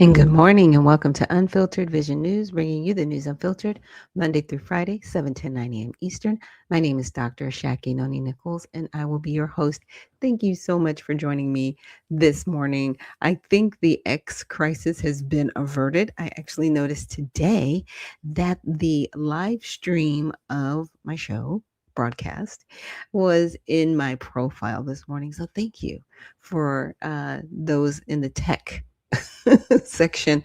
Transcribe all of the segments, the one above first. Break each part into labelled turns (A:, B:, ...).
A: And good morning and welcome to Unfiltered Vision News, bringing you the news unfiltered Monday through Friday, 7 to 9 a.m. Eastern. My name is Dr. Ashaki Noni Nichols, and I will be your host. Thank you so much for joining me this morning. I think the X crisis has been averted. I actually noticed today that the live stream of my show, broadcast, was in my profile this morning. So thank you for those in the tech section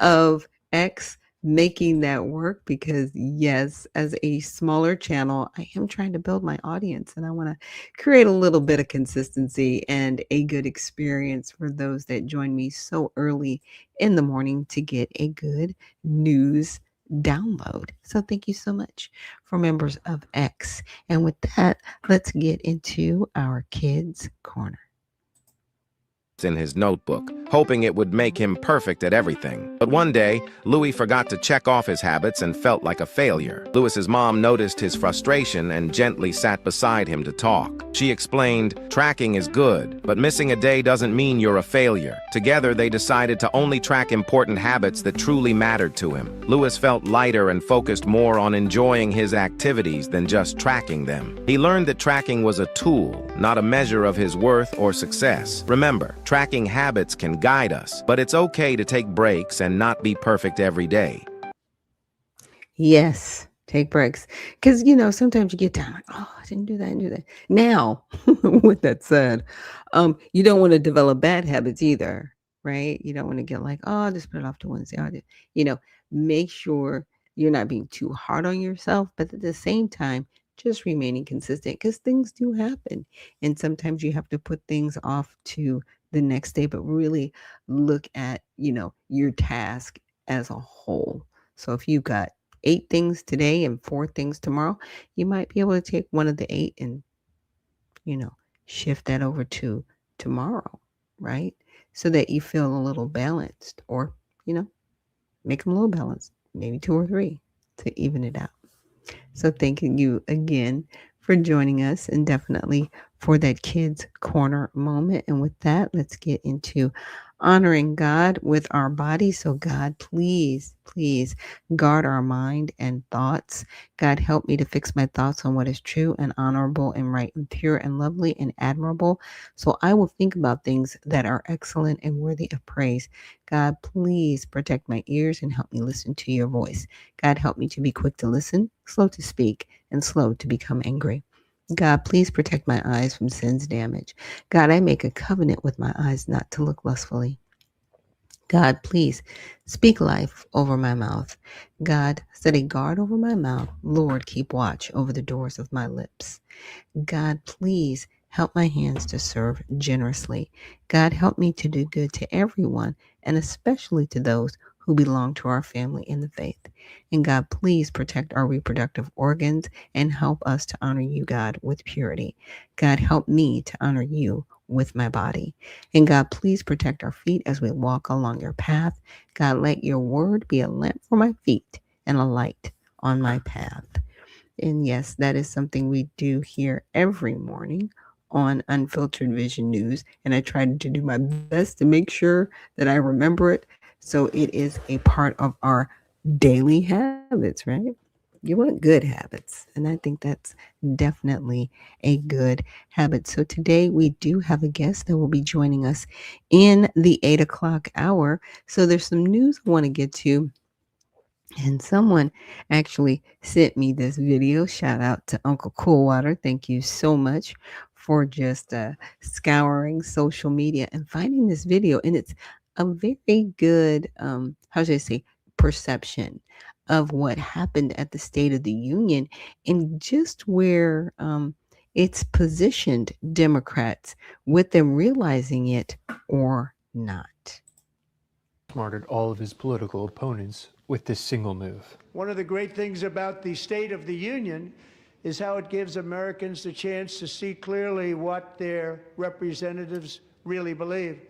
A: of X making that work because yes, as a smaller channel, I am trying to build my audience and I want to create a little bit of consistency and a good experience for those that join me so early in the morning to get a good news download. So thank you so much for members of X. And with that, let's get into our kids corner.
B: In his notebook, hoping it would make him perfect at everything. But one day, Louis forgot to check off his habits and felt like a failure. Louis's mom noticed his frustration and gently sat beside him to talk. She explained, "Tracking is good, but missing a day doesn't mean you're a failure." Together, they decided to only track important habits that truly mattered to him. Louis felt lighter and focused more on enjoying his activities than just tracking them. He learned that tracking was a tool, not a measure of his worth or success. Remember, tracking habits can guide us, but it's okay to take breaks and not be perfect every day.
A: Yes, take breaks. Because, sometimes you get down like, oh, I didn't do that, I didn't do that. Now, with that said, you don't want to develop bad habits either, right? You don't want to get like, oh, I'll just put it off to Wednesday. Make sure you're not being too hard on yourself, but at the same time, just remaining consistent because things do happen. And sometimes you have to put things off to the next day, but really look at, your task as a whole. So if you've got 8 things today and 4 things tomorrow, you might be able to take one of the 8 and, you know, shift that over to tomorrow, right? So that you feel a little balanced or, you know, make them a little balanced, maybe 2 or 3 to even it out. So thanking you again for joining us and definitely for that kids corner moment. And with that, let's get into honoring God with our body. So God, please, please guard our mind and thoughts. God, help me to fix my thoughts on what is true and honorable and right and pure and lovely and admirable. So I will think about things that are excellent and worthy of praise. God, please protect my ears and help me listen to your voice. God, help me to be quick to listen, slow to speak, and slow to become angry. God, please protect my eyes from sin's damage. God, I make a covenant with my eyes not to look lustfully. God, please speak life over my mouth. God, set a guard over my mouth. Lord, keep watch over the doors of my lips. God, please help my hands to serve generously. God, help me to do good to everyone, and especially to those who belong to our family in the faith. And God, please protect our reproductive organs and help us to honor you, God, with purity. God, help me to honor you with my body. And God, please protect our feet as we walk along your path. God, let your word be a lamp for my feet and a light on my path. And yes, that is something we do here every morning on Unfiltered Vision News. And I try to do my best to make sure that I remember it. So it is a part of our daily habits, right? You want good habits. And I think that's definitely a good habit. So today we do have a guest that will be joining us in the 8 o'clock hour. So there's some news I want to get to, and someone actually sent me this video. Shout out to Uncle Coolwater. Thank you so much for just scouring social media and finding this video. And it's a very good, how should I say, perception of what happened at the State of the Union and just where it's positioned Democrats with them realizing it or not.
C: Smarted all of his political opponents with this single move.
D: One of the great things about the State of the Union is how it gives Americans the chance to see clearly what their representatives really believe.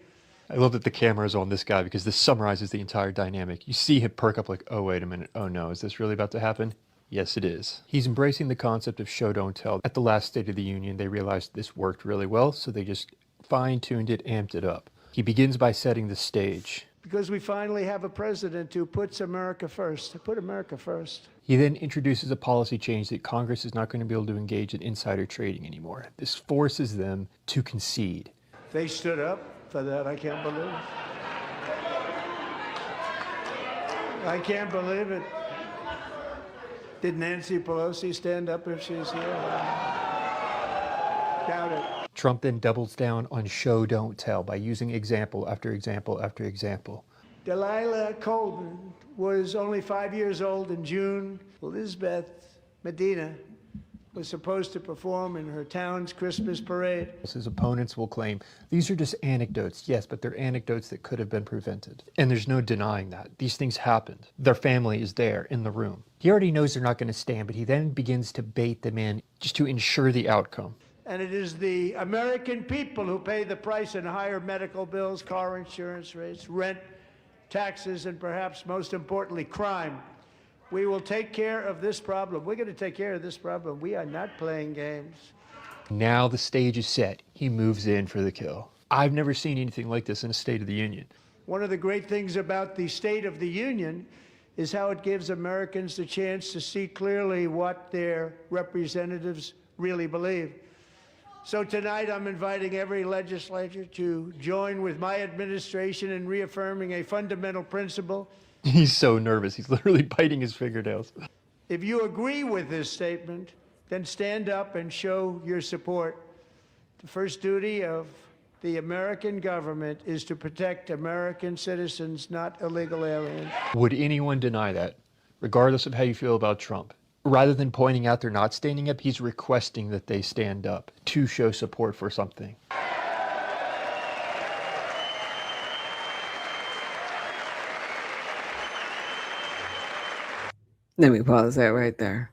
C: I love that the camera is on this guy because this summarizes the entire dynamic. You see him perk up like, oh, wait a minute. Oh, no. Is this really about to happen? Yes, it is. He's embracing the concept of show, don't tell. At the last State of the Union, they realized this worked really well, so they just fine-tuned it, amped it up. He begins by setting the stage.
D: because we finally have a president who puts America first. Put America first.
C: He then introduces a policy change that Congress is not going to be able to engage in insider trading anymore. This forces them to concede.
D: They stood up for that. I can't believe it. I can't believe it. Did Nancy Pelosi stand up if she's here? Doubt it.
C: Trump then doubles down on show, don't tell by using example after example after example.
D: Delilah Colton was only 5 years old in June. Elizabeth Medina was supposed to perform in her town's Christmas parade.
C: His opponents will claim these are just anecdotes. Yes, but they're anecdotes that could have been prevented. And there's no denying that. These things happened. Their family is there in the room. He already knows they're not going to stand, but he then begins to bait them in just to ensure the outcome.
D: And it is the American people who pay the price in higher medical bills, car insurance rates, rent, taxes, and perhaps most importantly, crime. We will take care of this problem. We're going to take care of this problem. We are not playing games.
C: Now the stage is set. He moves in for the kill. I've never seen anything like this in a State of the Union.
D: One of the great things about the State of the Union is how it gives Americans the chance to see clearly what their representatives really believe. So tonight I'm inviting every legislator to join with my administration in reaffirming a fundamental principle.
C: He's so nervous. He's literally biting his fingernails.
D: If you agree with this statement, then stand up and show your support. The first duty of the American government is to protect American citizens, not illegal aliens.
C: Would anyone deny that, regardless of how you feel about Trump? Rather than pointing out they're not standing up, he's requesting that they stand up to show support for something.
A: Let me pause that right there.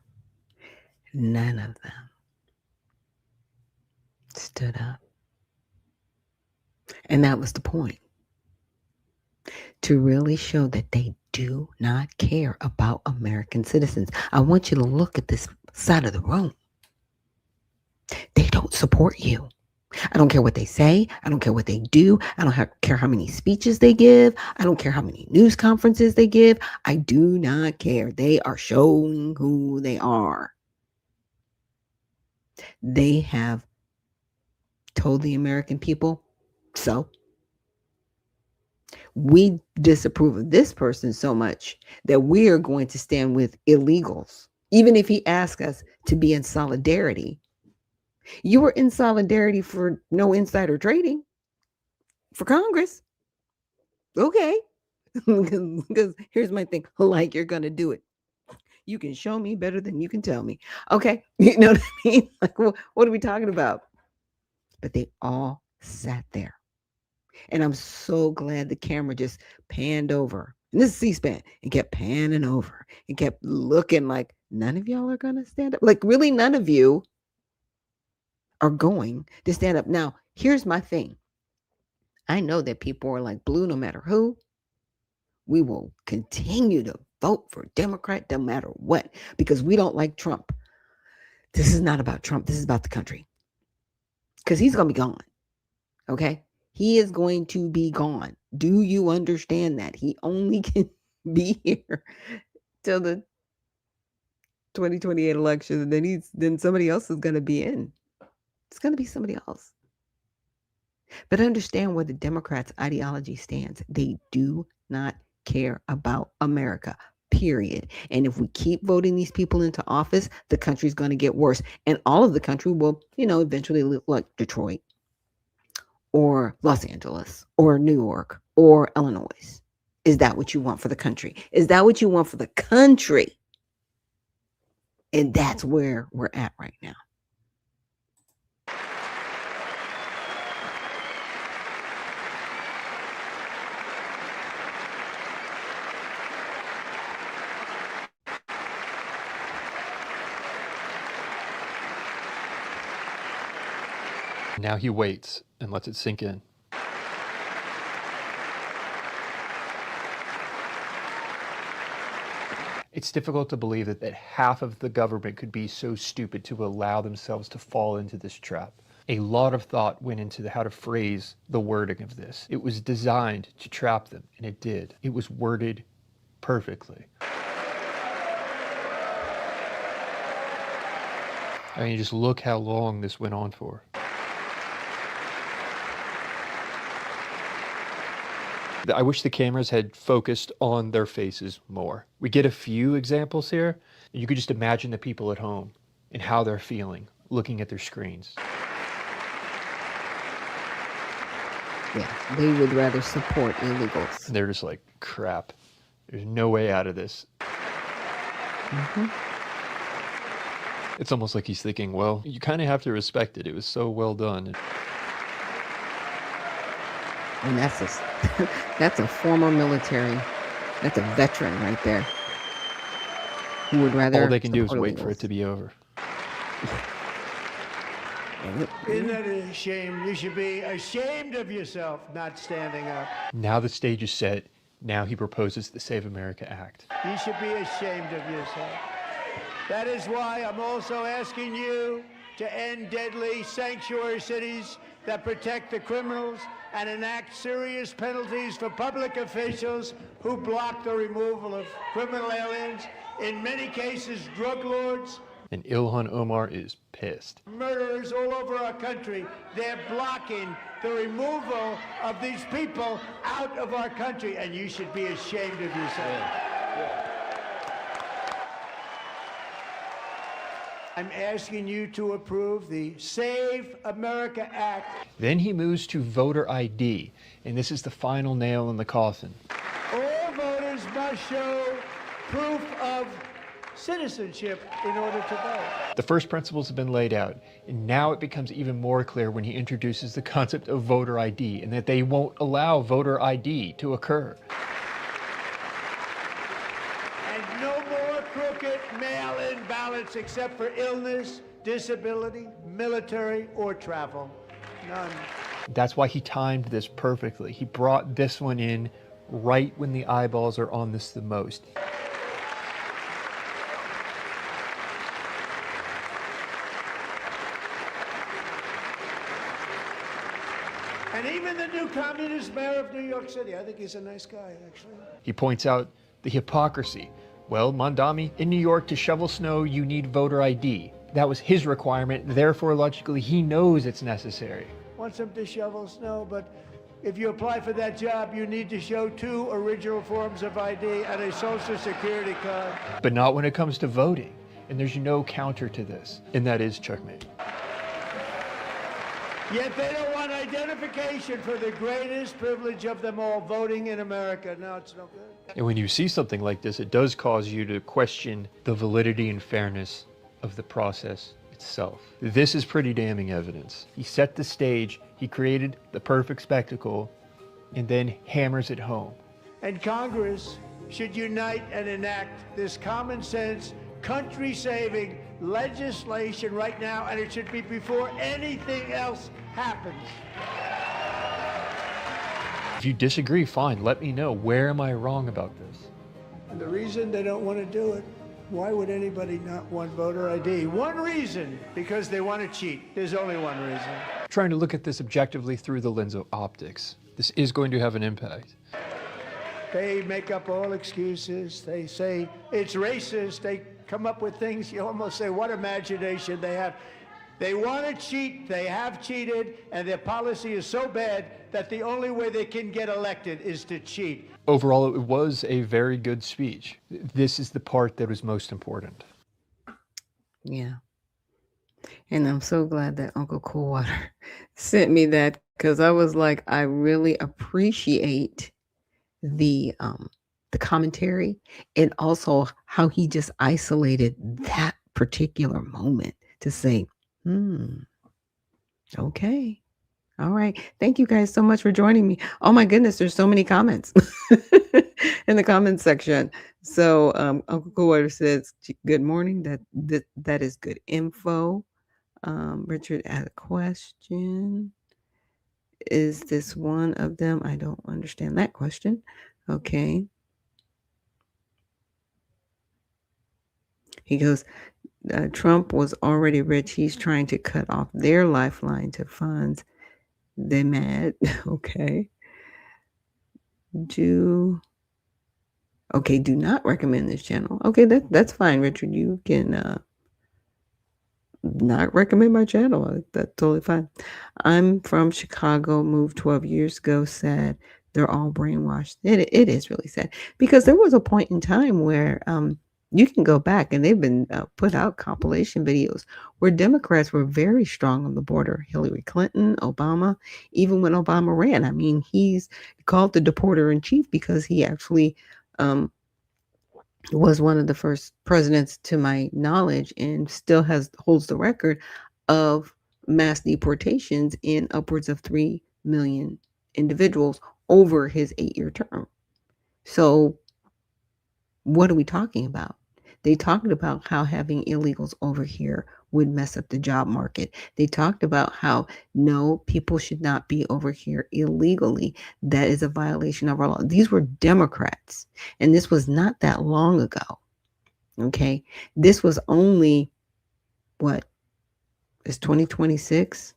A: None of them stood up. And that was the point. To really show that they do not care about American citizens. I want you to look at this side of the room. They don't support you. I don't care what they say. I don't care what they do. I don't care how many speeches they give. I don't care how many news conferences they give. I do not care. They are showing who they are. They have told the American people, so we disapprove of this person so much that we are going to stand with illegals, even if he asks us to be in solidarity. You were in solidarity for no insider trading for Congress. Okay. Because here's my thing. Like, you're going to do it. You can show me better than you can tell me. Okay. You know what I mean? Like, what are we talking about? But they all sat there. And I'm so glad the camera just panned over. And this is C-SPAN. And kept panning over. And kept looking like, none of y'all are going to stand up. Like, really, none of you are going to stand up. Now, here's my thing. I know that people are like blue no matter who. We will continue to vote for Democrat no matter what, because we don't like Trump. This is not about Trump. This is about the country. Because he's going to be gone. Okay? He is going to be gone. Do you understand that? He only can be here till the 2028 election. And then somebody else is going to be in. It's going to be somebody else. But understand where the Democrats' ideology stands. They do not care about America, period. And if we keep voting these people into office, the country's going to get worse. And all of the country will, eventually look like Detroit or Los Angeles or New York or Illinois. Is that what you want for the country? Is that what you want for the country? And that's where we're at right now.
C: Now he waits and lets it sink in. It's difficult to believe that half of the government could be so stupid to allow themselves to fall into this trap. A lot of thought went into how to phrase the wording of this. It was designed to trap them, and it did. It was worded perfectly. I mean, just look how long this went on for. I wish the cameras had focused on their faces more. We get a few examples here, and you could just imagine the people at home and how they're feeling looking at their screens.
A: Yeah, they would rather support illegals.
C: And they're just like, crap, there's no way out of this. It's almost like he's thinking, well, you kind of have to respect it. It was so well done.
A: And that's a former military, that's a veteran right there, who would rather
C: All they can do is
A: support
C: wait for it
A: illegals.
C: to be over.
D: Isn't that a shame? You should be ashamed of yourself not standing up.
C: Now the stage is set. Now he proposes the Save America Act.
D: You should be ashamed of yourself. That is why I'm also asking you to end deadly sanctuary cities that protect the criminals and enact serious penalties for public officials who block the removal of criminal aliens, in many cases drug lords,
C: And Ilhan Omar is pissed.
D: murderers all over our country. They're blocking the removal of these people out of our country, and you should be ashamed of yourself. I'm asking you to approve the Save America Act.
C: Then he moves to voter ID, and this is the final nail in the coffin.
D: All voters must show proof of citizenship in order to vote.
C: The first principles have been laid out, and now it becomes even more clear when he introduces the concept of voter ID and that they won't allow voter ID to occur.
D: And no more crooked mail-in ballots except for illness, disability, military, or travel. None.
C: That's why he timed this perfectly. He brought this one in right when the eyeballs are on this the most.
D: And even the new communist mayor of New York City, I think he's a nice guy, actually.
C: He points out the hypocrisy. Well, Mondami, in New York to shovel snow, you need voter ID. That was his requirement, therefore, logically, he knows it's necessary.
D: Wants him to shovel snow, but if you apply for that job, you need to show 2 original forms of ID and a social security card.
C: But not when it comes to voting. And there's no counter to this, and that is checkmate.
D: Yet they don't want identification for the greatest privilege of them all, voting in America. No, it's no good.
C: And when you see something like this, it does cause you to question the validity and fairness of the process itself. This is pretty damning evidence. He set the stage, he created the perfect spectacle, and then hammers it home.
D: And Congress should unite and enact this common sense, country-saving legislation right now, and it should be before anything else happens.
C: If you disagree, fine, let me know. Where am I wrong about this?
D: And the reason they don't want to do it, why would anybody not want voter ID? One reason, because they want to cheat. There's only one reason.
C: Trying to look at this objectively through the lens of optics. This is going to have an impact.
D: They make up all excuses. They say it's racist. They come up with things you almost say, what imagination they have. They want to cheat, they have cheated, and their policy is so bad that the only way they can get elected is to cheat.
C: Overall, it was a very good speech. This is the part that was most important.
A: Yeah. And I'm so glad that Uncle Coolwater sent me that, because I was like, I really appreciate the commentary, and also how he just isolated that particular moment to say, okay. All right. Thank you guys so much for joining me. Oh my goodness, there's so many comments in the comments section. So Uncle Coolwater says, good morning. That is good info. Richard had a question. Is this one of them? I don't understand that question. Okay. He goes, Trump was already rich. He's trying to cut off their lifeline to funds. They mad. Okay. Do do not recommend this channel. Okay, that's fine, Richard. You can not recommend my channel. That's totally fine. I'm from Chicago, moved 12 years ago, sad. They're all brainwashed. It is really sad because there was a point in time where you can go back and they've been put out compilation videos where Democrats were very strong on the border. Hillary Clinton, Obama, even when Obama ran. I mean, he's called the deporter in chief because he actually was one of the first presidents, to my knowledge, and still holds the record of mass deportations in upwards of 3 million individuals over his 8-year term. So what are we talking about? They talked about how having illegals over here would mess up the job market. They talked about how no, people should not be over here illegally. That is a violation of our law. These were Democrats, and this was not that long ago. Okay, this was only what is 2026,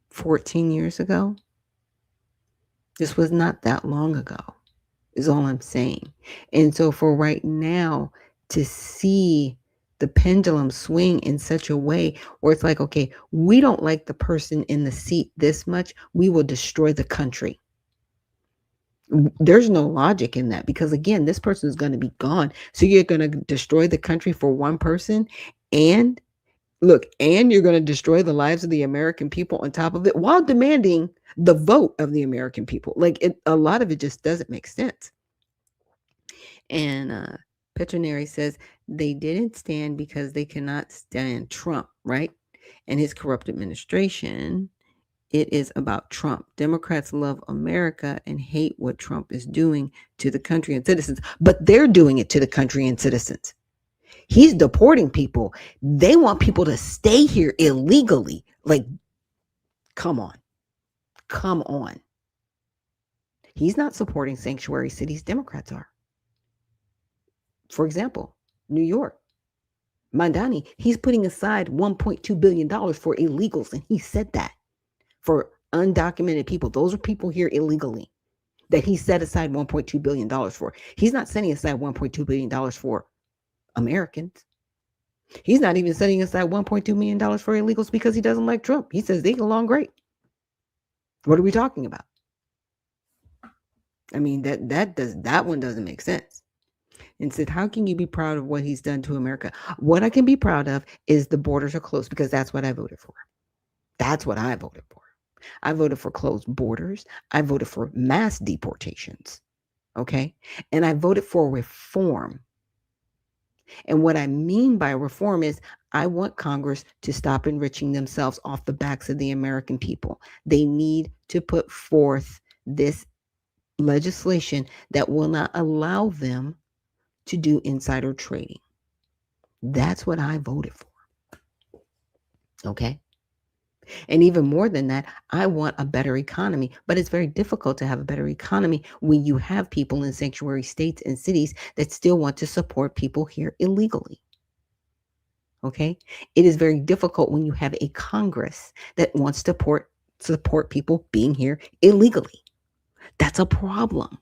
A: 14 years ago. This was not that long ago, is all I'm saying. And so for right now to see the pendulum swing in such a way where it's like, okay, we don't like the person in the seat this much, we will destroy the country. There's no logic in that because again, this person is going to be gone. So you're going to destroy the country for one person, and look, and you're going to destroy the lives of the American people on top of it while demanding the vote of the American people. Like a lot of it just doesn't make sense. And Petronari says they didn't stand because they cannot stand Trump, right? And his corrupt administration. It is about Trump. Democrats love America and hate what Trump is doing to the country and citizens, but they're doing it to the country and citizens. He's deporting people. They want people to stay here illegally. Like, come on. Come on. He's not supporting sanctuary cities. Democrats are. For example, New York. Mandani, he's putting aside $1.2 billion for illegals, and he said that. For undocumented people. Those are people here illegally that he set aside $1.2 billion for. He's not setting aside $1.2 billion for Americans. He's not even setting aside $1.2 million for illegals because he doesn't like Trump. He says they get along great. What are we talking about? I mean, that one doesn't make sense. And said, how can you be proud of what he's done to America? What I can be proud of is the borders are closed because that's what I voted for. That's what I voted for. I voted for closed borders. I voted for mass deportations. Okay. And I voted for reform. And what I mean by reform is I want Congress to stop enriching themselves off the backs of the American people. They need to put forth this legislation that will not allow them to do insider trading. That's what I voted for. Okay. And even more than that, I want a better economy. But it's very difficult to have a better economy when you have people in sanctuary states and cities that still want to support people here illegally. Okay? It is very difficult when you have a Congress that wants to support people being here illegally. That's a problem.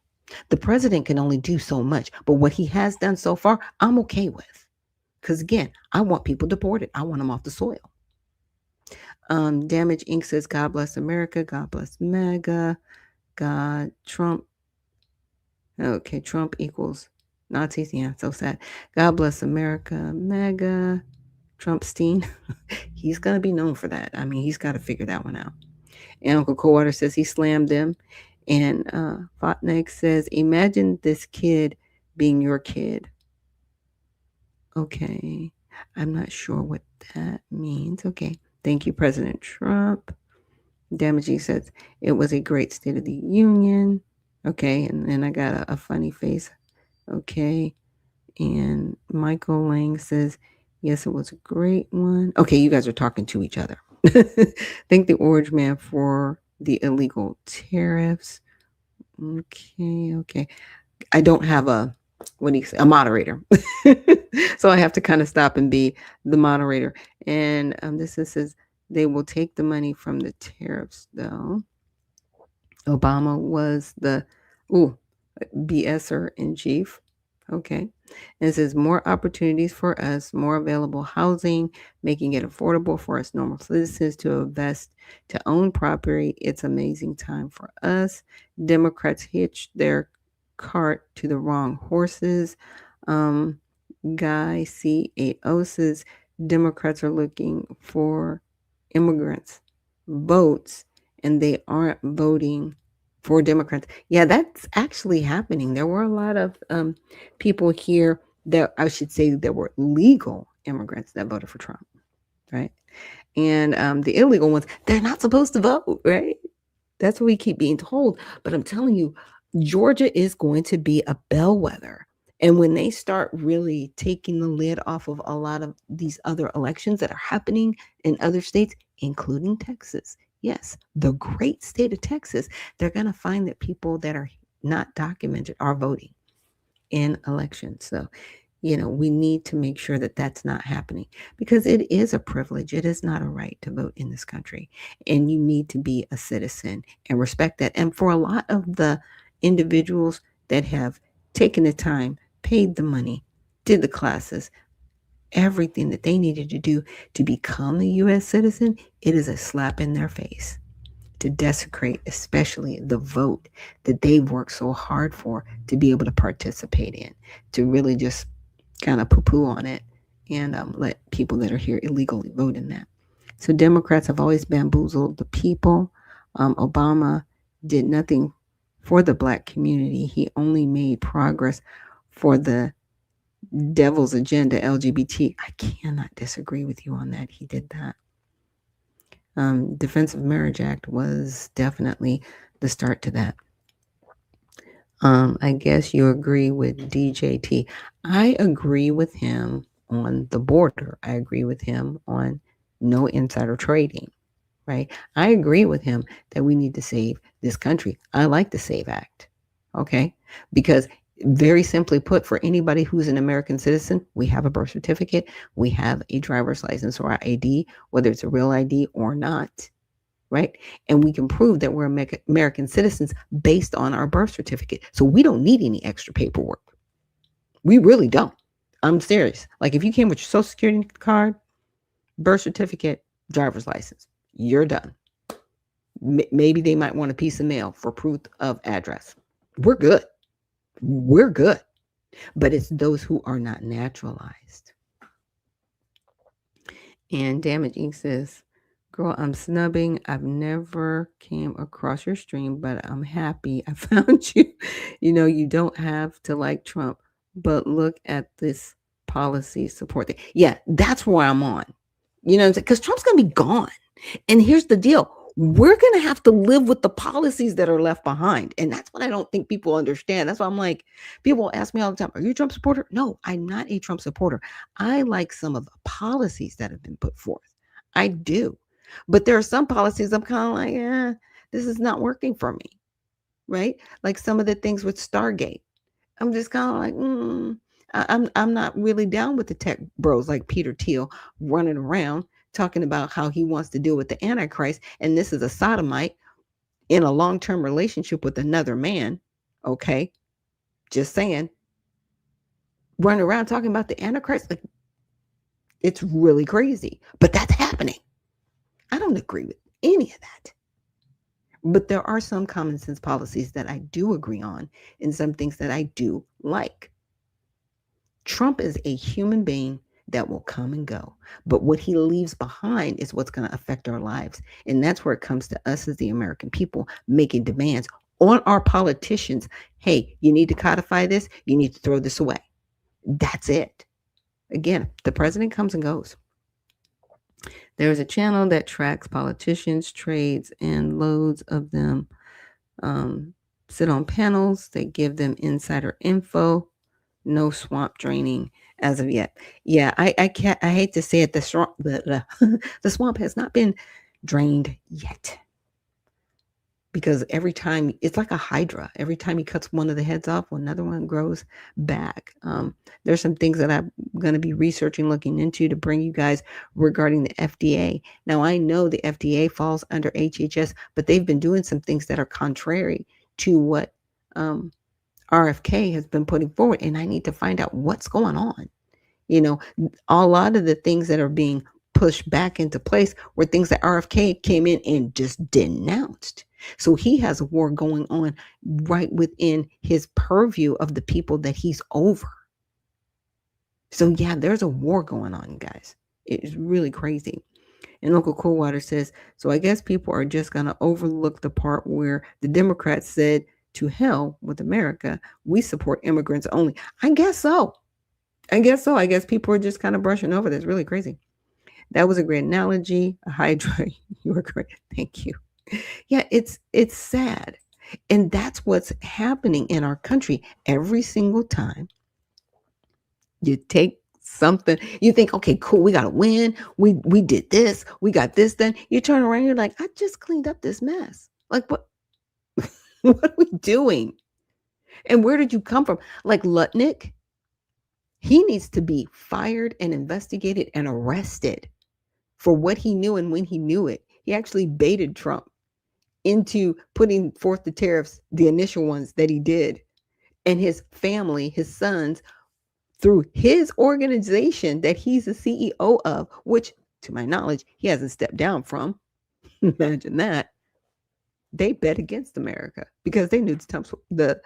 A: The president can only do so much, but what he has done so far, I'm okay with. Because again, I want people deported. I want them off the soil. Damage Inc. says, God bless America. God bless MAGA. God, Trump. Okay, Trump equals Nazis. Yeah, so sad. God bless America. MAGA. Trumpstein. He's going to be known for that. I mean, he's got to figure that one out. And Uncle Coldwater says he slammed them. And Fotnek says, imagine this kid being your kid. Okay. I'm not sure what that means. Okay. Thank you, President Trump. Damaging says, it was a great State of the Union. Okay. And then I got a funny face. Okay. And Michael Lang says, yes, it was a great one. Okay. You guys are talking to each other. Thank the Orange Man for the illegal tariffs. Okay. I don't have a what do you say, a moderator. So I have to kind of stop and be the moderator. And this says they will take the money from the tariffs, though. Obama was the ooh BSer in chief. Okay. And it says more opportunities for us, more available housing, making it affordable for us normal citizens to invest, to own property. It's amazing time for us. Democrats hitched their cart to the wrong horses. Um, Guy CAO says Democrats are looking for immigrants votes and they aren't voting for Democrats. Yeah, that's actually happening. There were a lot of people here that I should say there were legal immigrants that voted for Trump, right? And the illegal ones, they're not supposed to vote, right? That's what we keep being told. But I'm telling you, Georgia is going to be a bellwether. And when they start really taking the lid off of a lot of these other elections that are happening in other states, including Texas, yes, the great state of Texas, they're going to find that people that are not documented are voting in elections. So, we need to make sure that that's not happening because it is a privilege. It is not a right to vote in this country. And you need to be a citizen and respect that. And for a lot of the individuals that have taken the time, paid the money, did the classes, everything that they needed to do to become a U.S. citizen, it is a slap in their face to desecrate, especially the vote that they've worked so hard for to be able to participate in, to really just kind of poo-poo on it and let people that are here illegally vote in that. So Democrats have always bamboozled the people. Obama did nothing for the black community. He only made progress for the devil's agenda, LGBT. I cannot disagree with you on that. He did that. Defense of Marriage Act was definitely the start to that. I guess you agree with DJT. I agree with him on the border. I agree with him on no insider trading, right? I agree with him that we need to save this country. I like the SAVE Act, okay? Because very simply put, for anybody who's an American citizen, we have a birth certificate, we have a driver's license or ID, whether it's a real ID or not, right? And we can prove that we're American citizens based on our birth certificate. So we don't need any extra paperwork. We really don't. I'm serious. Like if you came with your social security card, birth certificate, driver's license, you're done. Maybe they might want a piece of mail for proof of address. We're good. We're good. But it's those who are not naturalized. And Damage Inc. says, girl, I'm snubbing. I've never came across your stream, but I'm happy I found you. You don't have to like Trump, but look at this policy support thing. Yeah, that's where I'm on. Because Trump's going to be gone. And here's the deal. We're going to have to live with the policies that are left behind. And that's what I don't think people understand. That's why I'm like, people ask me all the time, are you a Trump supporter? No, I'm not a Trump supporter. I like some of the policies that have been put forth. I do. But there are some policies I'm kind of like, this is not working for me. Right? Like some of the things with Stargate. I'm just kind of like, I'm not really down with the tech bros like Peter Thiel running around talking about how he wants to deal with the Antichrist. And this is a sodomite in a long-term relationship with another man. Okay. Just saying. Running around talking about the Antichrist. Like, it's really crazy. But that's happening. I don't agree with any of that. But there are some common sense policies that I do agree on and some things that I do like. Trump is a human being that will come and go. But what he leaves behind is what's going to affect our lives. And that's where it comes to us as the American people making demands on our politicians. Hey, you need to codify this. You need to throw this away. That's it. Again, the president comes and goes. There's a channel that tracks politicians, trades, and loads of them sit on panels that give them insider info. No swamp draining as of yet. Yeah, I can't. I hate to say it. The swamp has not been drained yet. because every time it's like a hydra. Every time he cuts one of the heads off, another one grows back. There's some things that I'm going to be researching, looking into to bring you guys regarding the FDA. Now, I know the FDA falls under HHS, but they've been doing some things that are contrary to what um, RFK has been putting forward, and I need to find out what's going on. You know, a lot of the things that are being pushed back into place were things that RFK came in and just denounced. So he has a war going on right within his purview of the people that he's over. So yeah, there's a war going on, guys. It's really crazy. And Uncle Coolwater says, so I guess people are just going to overlook the part where the Democrats said, to hell with America, we support immigrants only. I guess so. I guess so. I guess people are just kind of brushing over this. Really crazy. That was a great analogy. A hydra. You were great. Thank you. Yeah, it's sad. And that's what's happening in our country every single time you take something, you think, okay, cool, we got to win. We did this. We got this done. You turn around, you're like, I just cleaned up this mess. Like what what are we doing? And where did you come from? Like Lutnick, he needs to be fired and investigated and arrested for what he knew and when he knew it. He actually baited Trump into putting forth the tariffs, the initial ones that he did. And his family, his sons, through his organization that he's the CEO of, which to my knowledge, he hasn't stepped down from. Imagine that. They bet against America because they knew the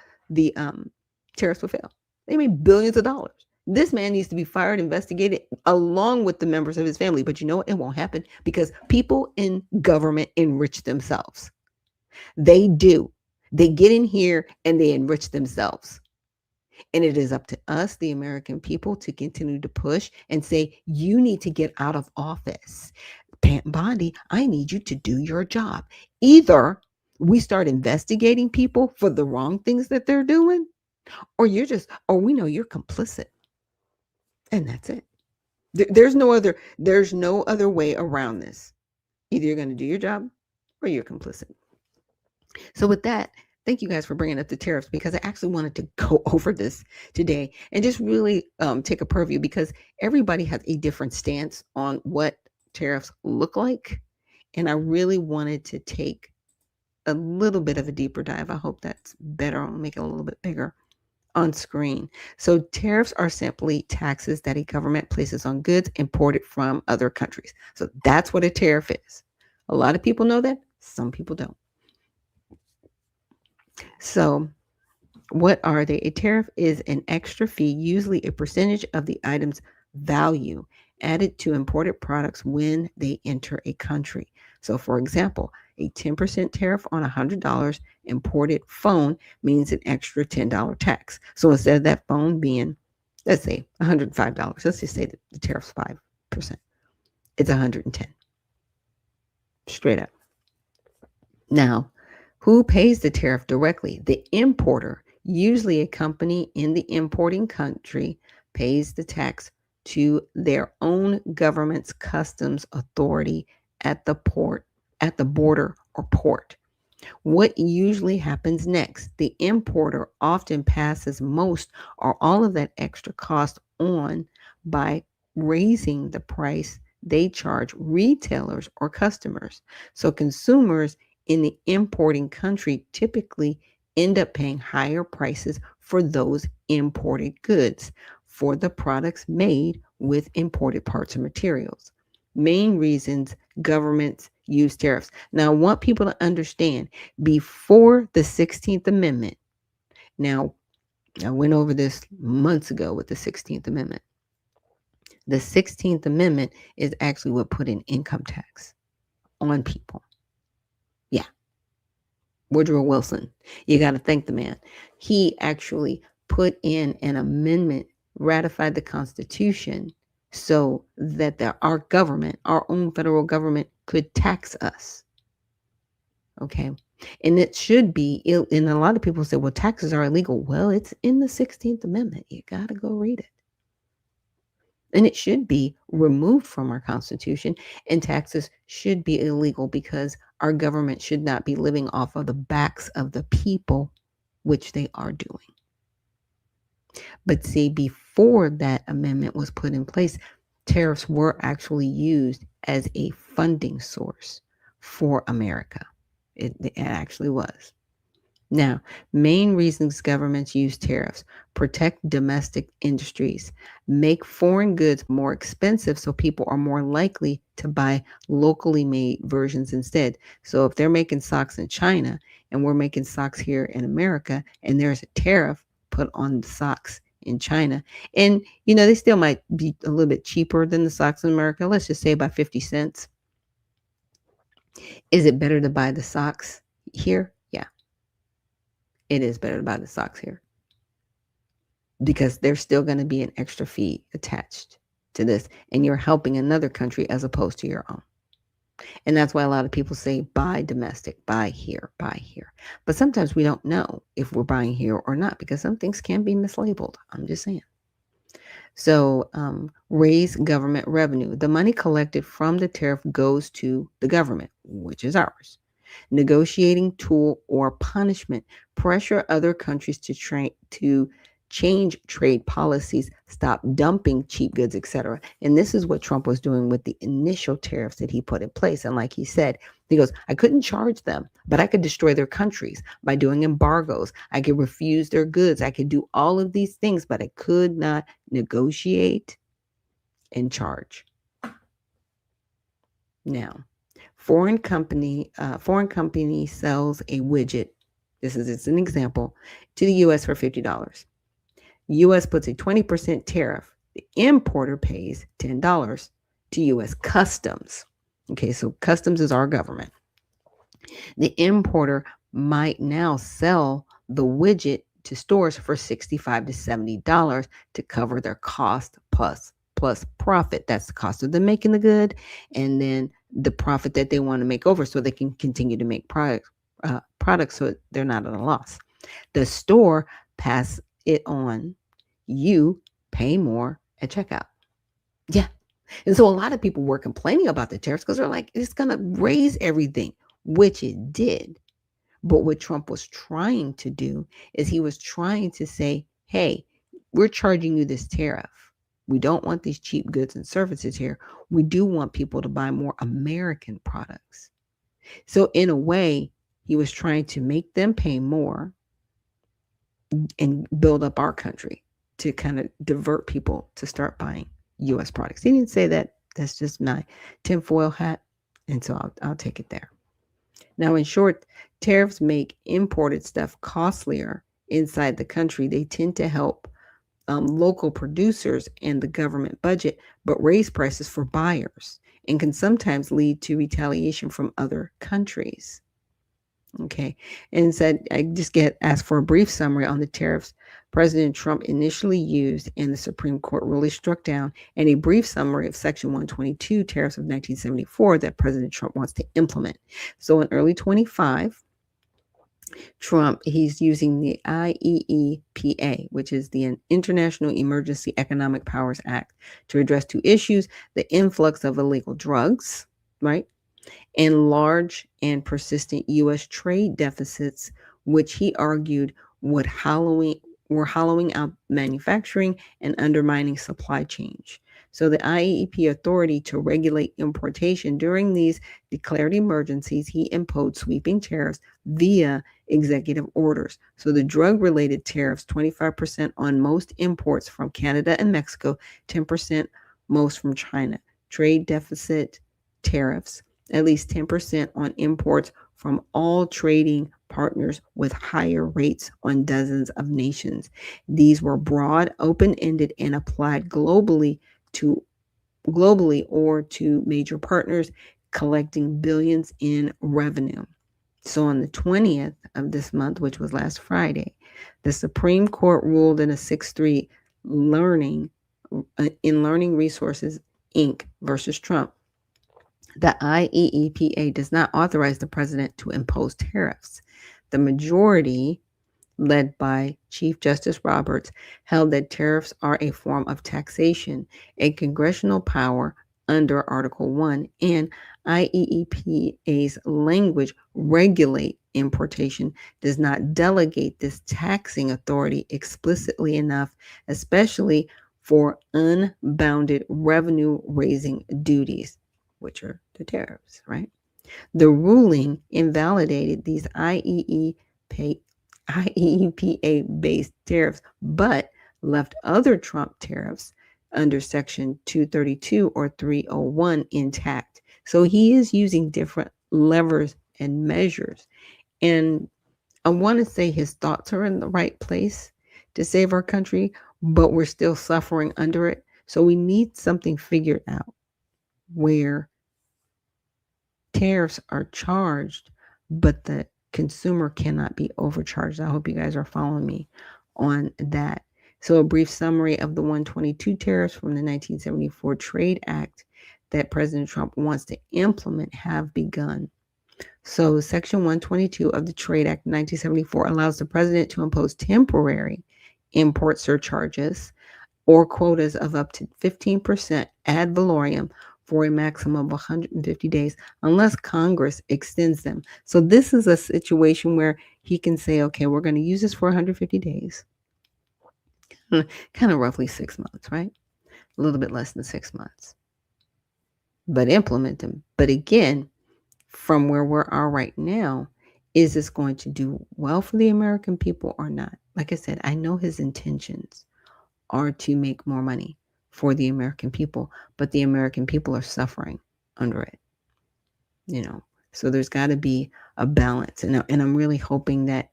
A: tariffs would fail. They made billions of dollars. This man needs to be fired, investigated, along with the members of his family. But you know what? It won't happen because people in government enrich themselves. They do. They get in here and they enrich themselves. And it is up to us, the American people, to continue to push and say, you need to get out of office. Pant Bondi, I need you to do your job. Either we start investigating people for the wrong things that they're doing, or or we know you're complicit. And that's it. There's no other way around this. Either you're going to do your job or you're complicit. So with that, thank you guys for bringing up the tariffs because I actually wanted to go over this today and just really take a purview because everybody has a different stance on what tariffs look like. And I really wanted to take a little bit of a deeper dive. I hope that's better. I'll make it a little bit bigger on screen. So tariffs are simply taxes that a government places on goods imported from other countries. So that's what a tariff is. A lot of people know that. Some people don't. So what are they? A tariff is an extra fee, usually a percentage of the item's value, added to imported products when they enter a country. So, for example, a 10% tariff on a $100 imported phone means an extra $10 tax. So instead of that phone being, let's say, $105, let's just say that the tariff's 5%, it's 110. Straight up. Now, who pays the tariff directly? The importer. Usually a company in the importing country pays the tax to their own government's customs authority at the border or port. What usually happens next? The importer often passes most or all of that extra cost on by raising the price they charge retailers or customers. So consumers in the importing country typically end up paying higher prices for those imported goods for the products made with imported parts and materials. Main reasons governments use tariffs. Now, I want people to understand before the 16th Amendment, now I went over this months ago with the 16th Amendment. The 16th Amendment is actually what put in income tax on people. Yeah. Woodrow Wilson. You got to thank the man. He actually put in an amendment, ratified the Constitution so that our government, our own federal government, could tax us. Okay. And it should be, and a lot of people say, well, taxes are illegal. Well, it's in the 16th Amendment. You got to go read it. And it should be removed from our Constitution, and taxes should be illegal because Our government should not be living off of the backs of the people, which they are doing. But see, before that amendment was put in place, tariffs were actually used as a funding source for America. It actually was. Now, main reasons governments use tariffs: protect domestic industries, make foreign goods more expensive so people are more likely to buy locally made versions instead. So if they're making socks in China and we're making socks here in America and there's a tariff put on the socks in China, and they still might be a little bit cheaper than the socks in America, let's just say by 50 cents. Is it better to buy the socks here? Yeah, it is better to buy the socks here, because there's still going to be an extra fee attached to this, and you're helping another country as opposed to your own. And that's why a lot of people say buy domestic, buy here, buy here. But sometimes we don't know if we're buying here or not, because some things can be mislabeled. I'm just saying. So raise government revenue. The money collected from the tariff goes to the government, which is ours. Negotiating tool or punishment: pressure other countries to change trade policies, stop dumping cheap goods, etc. And this is what Trump was doing with the initial tariffs that he put in place. And like he said, he goes, I couldn't charge them, but I could destroy their countries by doing embargoes. I could refuse their goods. I could do all of these things, but I could not negotiate and charge. Now, foreign company sells a widget. It's an example, to the U.S. for $50. U.S. puts a 20% tariff. The importer pays $10 to U.S. Customs. Okay, so Customs is our government. The importer might now sell the widget to stores for $65 to $70 to cover their cost plus profit. That's the cost of them making the good, and then the profit that they want to make over so they can continue to make products so they're not at a loss. The store pass it on. You pay more at checkout. Yeah. And so a lot of people were complaining about the tariffs because they're like, it's going to raise everything, which it did. But what Trump was trying to do is he was trying to say, hey, we're charging you this tariff. We don't want these cheap goods and services here. We do want people to buy more American products. So in a way, he was trying to make them pay more and build up our country to kind of divert people to start buying U.S. products. He didn't say that. That's just my tinfoil hat. And so I'll take it there. Now, in short, tariffs make imported stuff costlier inside the country. They tend to help local producers and the government budget, but raise prices for buyers and can sometimes lead to retaliation from other countries. Okay, and said, I just get asked for a brief summary on the tariffs President Trump initially used and the Supreme Court really struck down, and a brief summary of Section 122 tariffs of 1974 that President Trump wants to implement. So in early 25, he's using the IEEPA, which is the International Emergency Economic Powers Act, to address two issues: the influx of illegal drugs, right, and large and persistent U.S. trade deficits, which he argued were hollowing out manufacturing and undermining supply chains. So the IEEP authority to regulate importation during these declared emergencies, he imposed sweeping tariffs via executive orders. So the drug-related tariffs, 25% on most imports from Canada and Mexico, 10% most from China. Trade deficit tariffs, at least 10% on imports from all trading partners with higher rates on dozens of nations. These were broad, open-ended, and applied globally or to major partners, collecting billions in revenue. So on the 20th of this month, which was last Friday, the Supreme Court ruled in a 6-3 Learning Resources, Inc. versus Trump. The IEEPA does not authorize the president to impose tariffs. The majority, led by Chief Justice Roberts, held that tariffs are a form of taxation, a congressional power under Article 1, and IEEPA's language regulate importation does not delegate this taxing authority explicitly enough, especially for unbounded revenue raising duties, which are the tariffs, right? The ruling invalidated these IEEPA-based tariffs, but left other Trump tariffs under Section 232 or 301 intact. So he is using different levers and measures. And I want to say his thoughts are in the right place to save our country, but we're still suffering under it. So we need something figured out where tariffs are charged, but the consumer cannot be overcharged. I hope you guys are following me on that. So, a brief summary of the 122 tariffs from the 1974 Trade Act that President Trump wants to implement have begun. So, Section 122 of the Trade Act 1974 allows the president to impose temporary import surcharges or quotas of up to 15% ad valorem for a maximum of 150 days unless Congress extends them. So this is a situation where he can say, okay, we're going to use this for 150 days, kind of roughly 6 months, right? A little bit less than 6 months, but implement them. But again, from where we are right now, is this going to do well for the American people or not? Like I said, I know his intentions are to make more money for the American people, but the American people are suffering under it, you know. So there's got to be a balance, and I'm really hoping that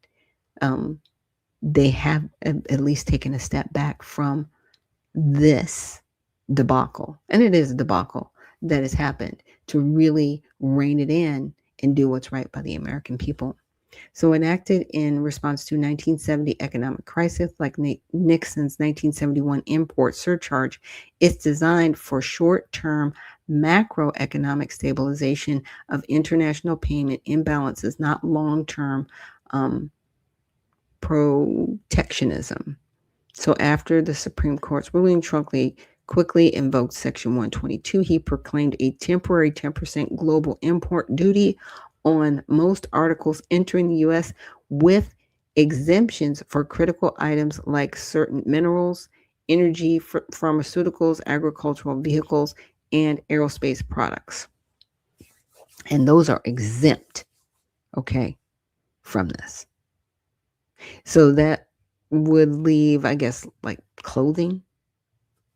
A: they have at least taken a step back from this debacle, and it is a debacle that has happened, to really rein it in and do what's right by the American people. So enacted in response to 1970 economic crisis, like Nixon's 1971 import surcharge, it's designed for short-term macroeconomic stabilization of international payment imbalances, not long-term protectionism. So after the Supreme Court's ruling, Trump quickly invoked Section 122. He proclaimed a temporary 10% global import duty on most articles entering the U.S. with exemptions for critical items like certain minerals, energy, pharmaceuticals, agricultural vehicles, and aerospace products. And those are exempt, okay, from this. So that would leave, I guess, like clothing,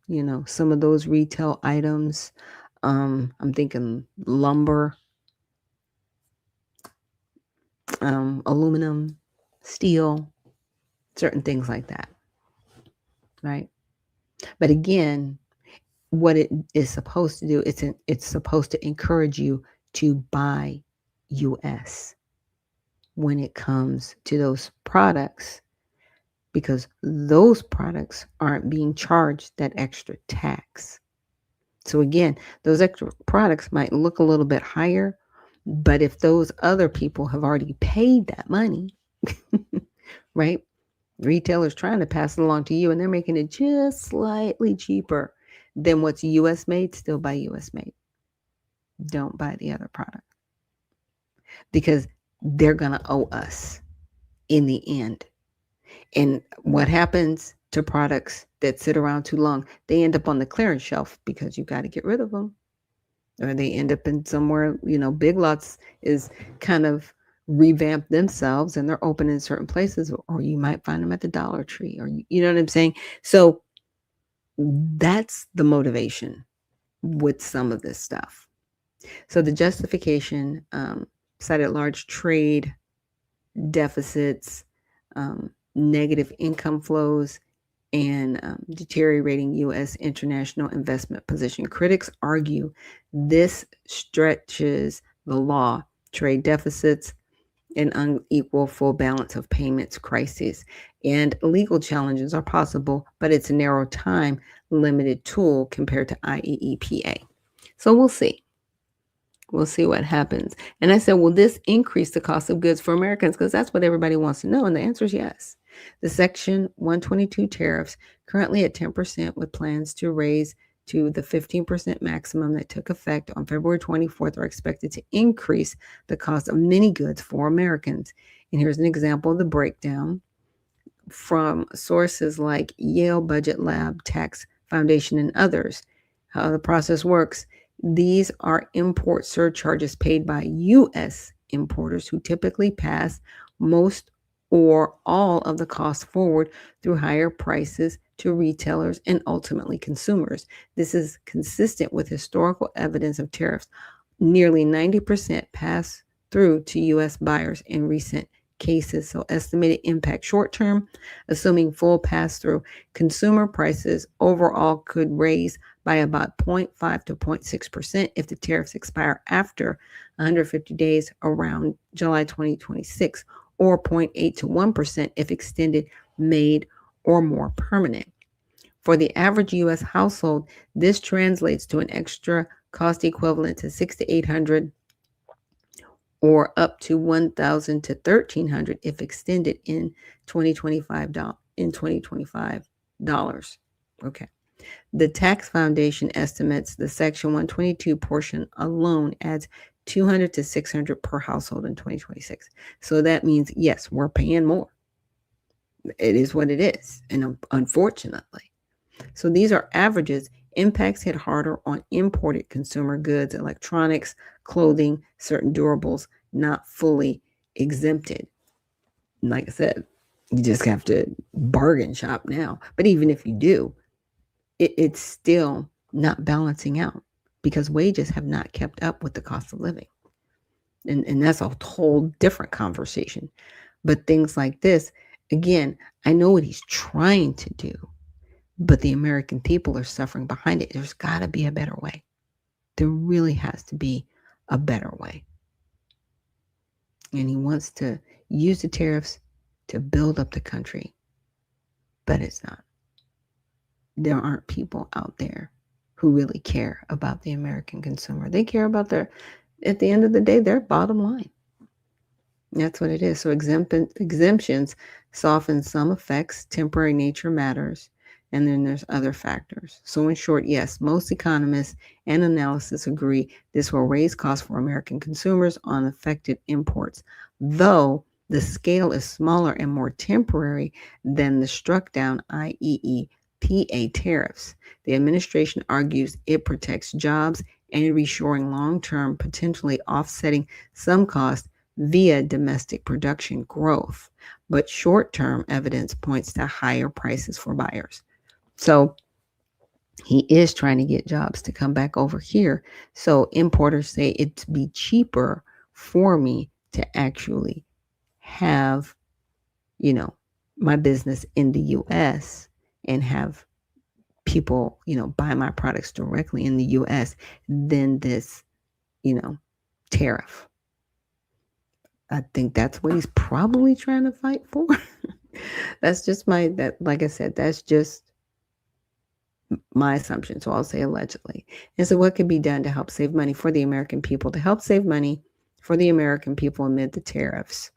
A: you know, some of those retail items. I'm thinking lumber, aluminum, steel, certain things like that, right? But again, what it is supposed to do, it's supposed to encourage you to buy U.S. when it comes to those products, because those products aren't being charged that extra tax. So again, those extra products might look a little bit higher, but if those other people have already paid that money, right? Retailers trying to pass it along to you, and they're making it just slightly cheaper than what's US made, still buy US made. Don't buy the other product, because they're going to owe us in the end. And what happens to products that sit around too long? They end up on the clearance shelf because you got to get rid of them. Or they end up in somewhere, you know, Big Lots is kind of revamped themselves and they're open in certain places, or you might find them at the Dollar Tree, or you know what I'm saying? So that's the motivation with some of this stuff. So the justification cited large trade deficits, negative income flows, and deteriorating U.S. international investment position. Critics argue this stretches the law, trade deficits, an unequal full balance of payments crises, and legal challenges are possible, but it's a narrow time limited tool compared to IEEPA. So we'll see. We'll see what happens. And I said, will this increase the cost of goods for Americans? Because that's what everybody wants to know. And the answer is yes. The Section 122 tariffs, currently at 10%, with plans to raise to the 15% maximum that took effect on February 24th are expected to increase the cost of many goods for Americans. And here's an example of the breakdown from sources like Yale Budget Lab, Tax Foundation, and others. How the process works: these are import surcharges paid by U.S. importers who typically pass most or all of the costs forward through higher prices to retailers and ultimately consumers. This is consistent with historical evidence of tariffs. Nearly 90% pass through to U.S. buyers in recent cases. So, estimated impact short term, assuming full pass through, consumer prices overall could raise by about 0.5 to 0.6% if the tariffs expire after 150 days around July 2026, or 0.8 to 1% if extended, made, or more permanent. For the average U.S. household, this translates to an extra cost equivalent to $600 to $800 or up to $1,000 to $1,300 if extended in 2025 dollars. Okay. The Tax Foundation estimates the Section 122 portion alone adds 200 to 600 per household in 2026. So that means, yes, we're paying more. It is what it is, and unfortunately. So these are averages. Impacts hit harder on imported consumer goods, electronics, clothing, certain durables, not fully exempted. Like I said, you just have to bargain shop now. But even if you do, it's still not balancing out because wages have not kept up with the cost of living. And that's a whole different conversation. But things like this, again, I know what he's trying to do, but the American people are suffering behind it. There's got to be a better way. There really has to be a better way. And he wants to use the tariffs to build up the country, but it's not. There aren't people out there who really care about the American consumer. They care about at the end of the day, their bottom line. That's what it is. So exemptions soften some effects, temporary nature matters, and then there's other factors. So in short, yes, most economists and analysts agree this will raise costs for American consumers on affected imports, though the scale is smaller and more temporary than the struck down IEEPA tariffs. The administration argues it protects jobs and reshoring long-term, potentially offsetting some costs via domestic production growth. But short-term evidence points to higher prices for buyers. So he is trying to get jobs to come back over here. So importers say it'd be cheaper for me to actually have, my business in the US and have people, buy my products directly in the US than this, tariff. I think that's what he's probably trying to fight for. That's just like I said, that's just my assumption. So I'll say allegedly. And so what could be done to help save money for the American people, to help save money for the American people amid the tariffs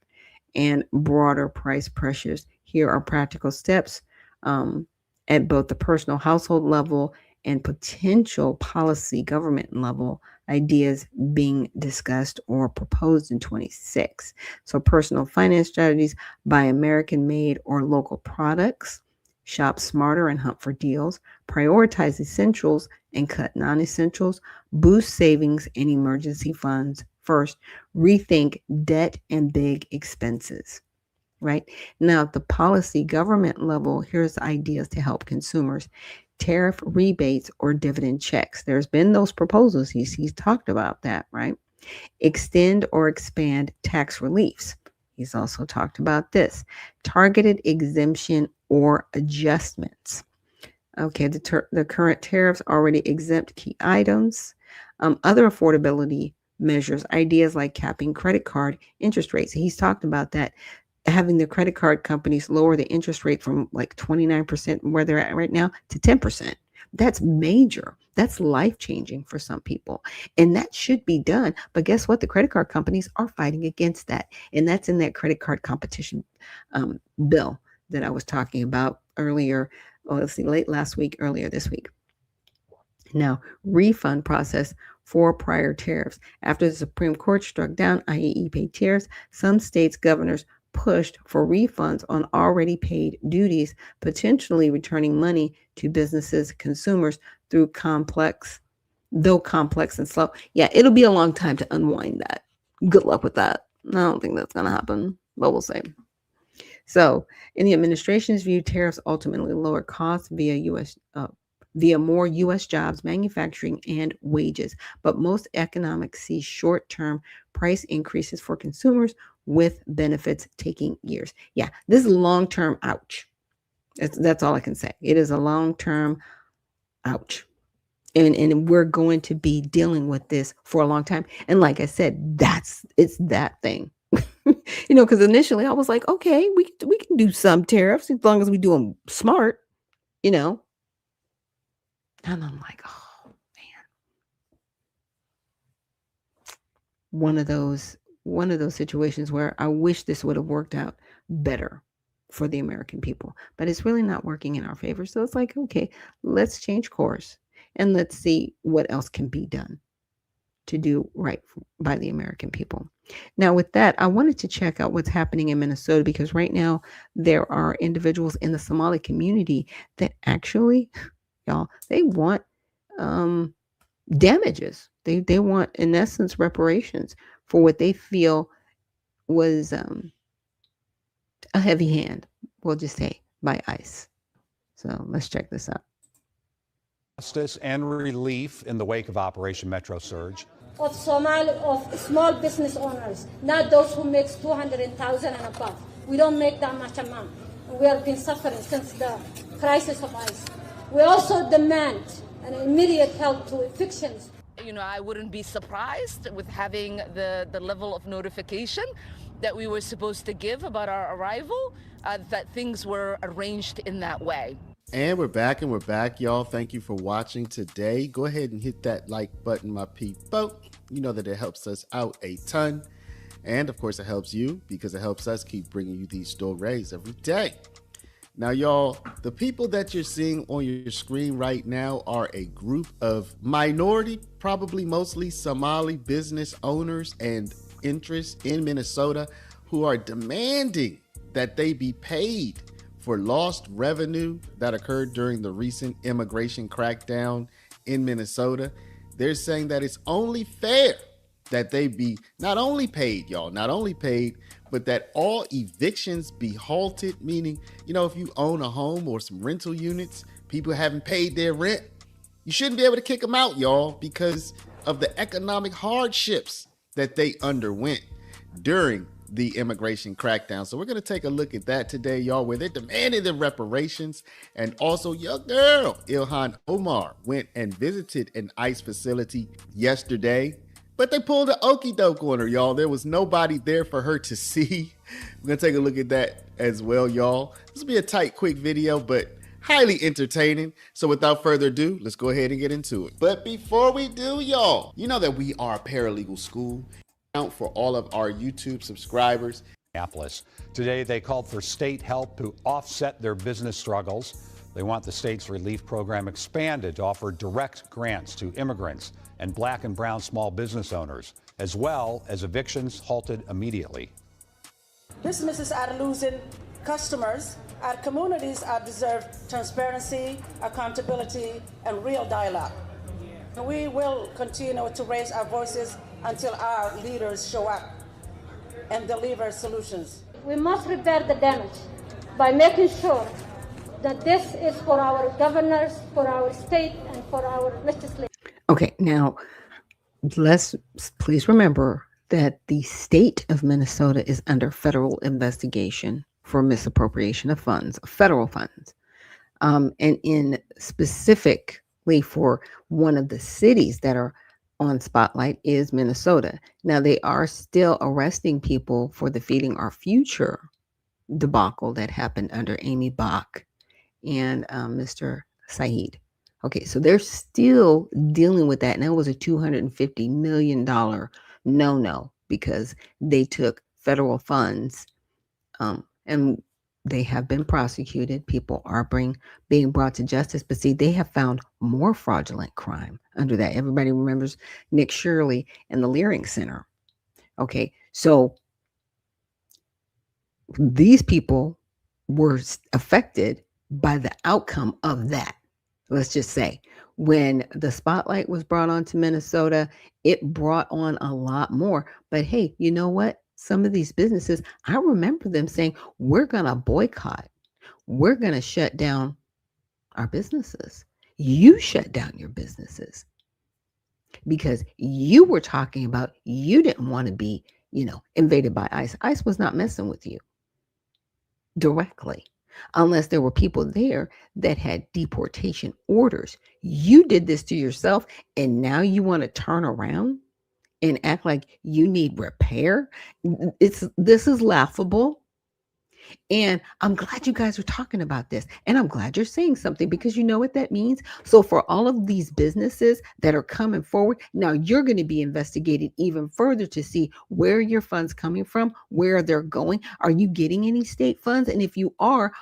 A: and broader price pressures? Here are practical steps at both the personal household level and potential policy government level ideas being discussed or proposed in 26. So personal finance strategies: buy American made or local products, shop smarter and hunt for deals, prioritize essentials and cut non-essentials, boost savings and emergency funds first, rethink debt and big expenses. Right now, at the policy government level, here's ideas to help consumers: tariff rebates or dividend checks. There's been those proposals. He's talked about that, right? Extend or expand tax reliefs. He's also talked about this: targeted exemption or adjustments. Okay, the current tariffs already exempt key items. Other affordability measures, ideas like capping credit card interest rates. He's talked about that, having the credit card companies lower the interest rate from like 29% where they're at right now to 10%. That's major. That's life-changing for some people. And that should be done. But guess what? The credit card companies are fighting against that. And that's in that credit card competition bill that I was talking about earlier. Well, let's see, late last week, earlier this week. Now, refund process for prior tariffs. After the Supreme Court struck down IEE paid tariffs, some states' governors pushed for refunds on already paid duties, potentially returning money to businesses, consumers through complex and slow. Yeah, it'll be a long time to unwind that. Good luck with that. I don't think that's going to happen, but we'll see. So, in the administration's view, tariffs ultimately lower costs via more U.S. jobs, manufacturing, and wages. But most economics see short-term price increases for consumers, with benefits taking years. Yeah, this is long-term ouch. That's all I can say. It is a long-term ouch. And we're going to be dealing with this for a long time. And like I said, it's that thing. Because initially I was like, okay, we can do some tariffs as long as we do them smart, you know. And I'm like, oh man, one of those situations where I wish this would have worked out better for the American people, but it's really not working in our favor. So it's like, okay, let's change course and let's see what else can be done to do right by the American people. Now, with that, I wanted to check out what's happening in Minnesota, because right now there are individuals in the Somali community that actually, y'all, they want damages. They want, in essence, reparations for what they feel was a heavy hand, we'll just say, by ICE. So let's check this out.
E: Justice and relief in the wake of Operation Metro Surge.
F: Of small business owners, not those who make 200,000 and above. We don't make that much amount. We have been suffering since the crisis of ICE. We also demand an immediate help to evictions.
G: I wouldn't be surprised with having the level of notification that we were supposed to give about our arrival, that things were arranged in that way.
H: And we're back, y'all. Thank you for watching today. Go ahead and hit that like button, my people. You know that it helps us out a ton. And of course, it helps you because it helps us keep bringing you these stories every day. Now, y'all, the people that you're seeing on your screen right now are a group of minority, probably mostly Somali business owners and interests in Minnesota who are demanding that they be paid for lost revenue that occurred during the recent immigration crackdown in Minnesota. They're saying that it's only fair that they be not only paid, but that all evictions be halted, meaning, if you own a home or some rental units, people haven't paid their rent, you shouldn't be able to kick them out, y'all, because of the economic hardships that they underwent during the immigration crackdown. So we're going to take a look at that today, y'all, where they're demanding the reparations. And also your girl, Ilhan Omar, went and visited an ICE facility yesterday, but they pulled an okie doke on her, y'all. There was nobody there for her to see. We're going to take a look at that as well, y'all. This will be a tight, quick video, but highly entertaining. So without further ado, let's go ahead and get into it. But before we do, y'all, you know that we are a paralegal school. For all of our YouTube subscribers.
E: Today, they called for state help to offset their business struggles. They want the state's relief program expanded to offer direct grants to immigrants and Black and brown small business owners, as well as evictions halted immediately.
I: Businesses are losing customers. Our communities deserve transparency, accountability, and real dialogue. We will continue to raise our voices until our leaders show up and deliver solutions.
F: We must repair the damage by making sure that this is for our governors, for our state, and for our legislators.
A: Okay, now let's please remember that the state of Minnesota is under federal investigation for misappropriation of funds, federal funds, and in specifically for one of the cities that are on spotlight is Minnesota. Now, they are still arresting people for the Feeding Our Future debacle that happened under Amy Bach and Mr. Saeed. Okay, so they're still dealing with that. And that was a $250 million no-no because they took federal funds and They have been prosecuted. People are being brought to justice. But see, they have found more fraudulent crime under that. Everybody remembers Nick Shirley and the Leering Center. Okay, so these people were affected by the outcome of that. Let's just say when the spotlight was brought onto Minnesota, it brought on a lot more. But hey, you know what? Some of these businesses, I remember them saying, we're going to boycott. We're going to shut down our businesses. You shut down your businesses because you were talking about you didn't want to be, invaded by ICE. ICE was not messing with you directly unless there were people there that had deportation orders. You did this to yourself, and now you want to turn around and act like you need repair. This is laughable. And I'm glad you guys are talking about this. And I'm glad you're saying something, because you know what that means? So for all of these businesses that are coming forward, now you're going to be investigated even further to see where your funds coming from, where they're going. Are you getting any state funds? And if you are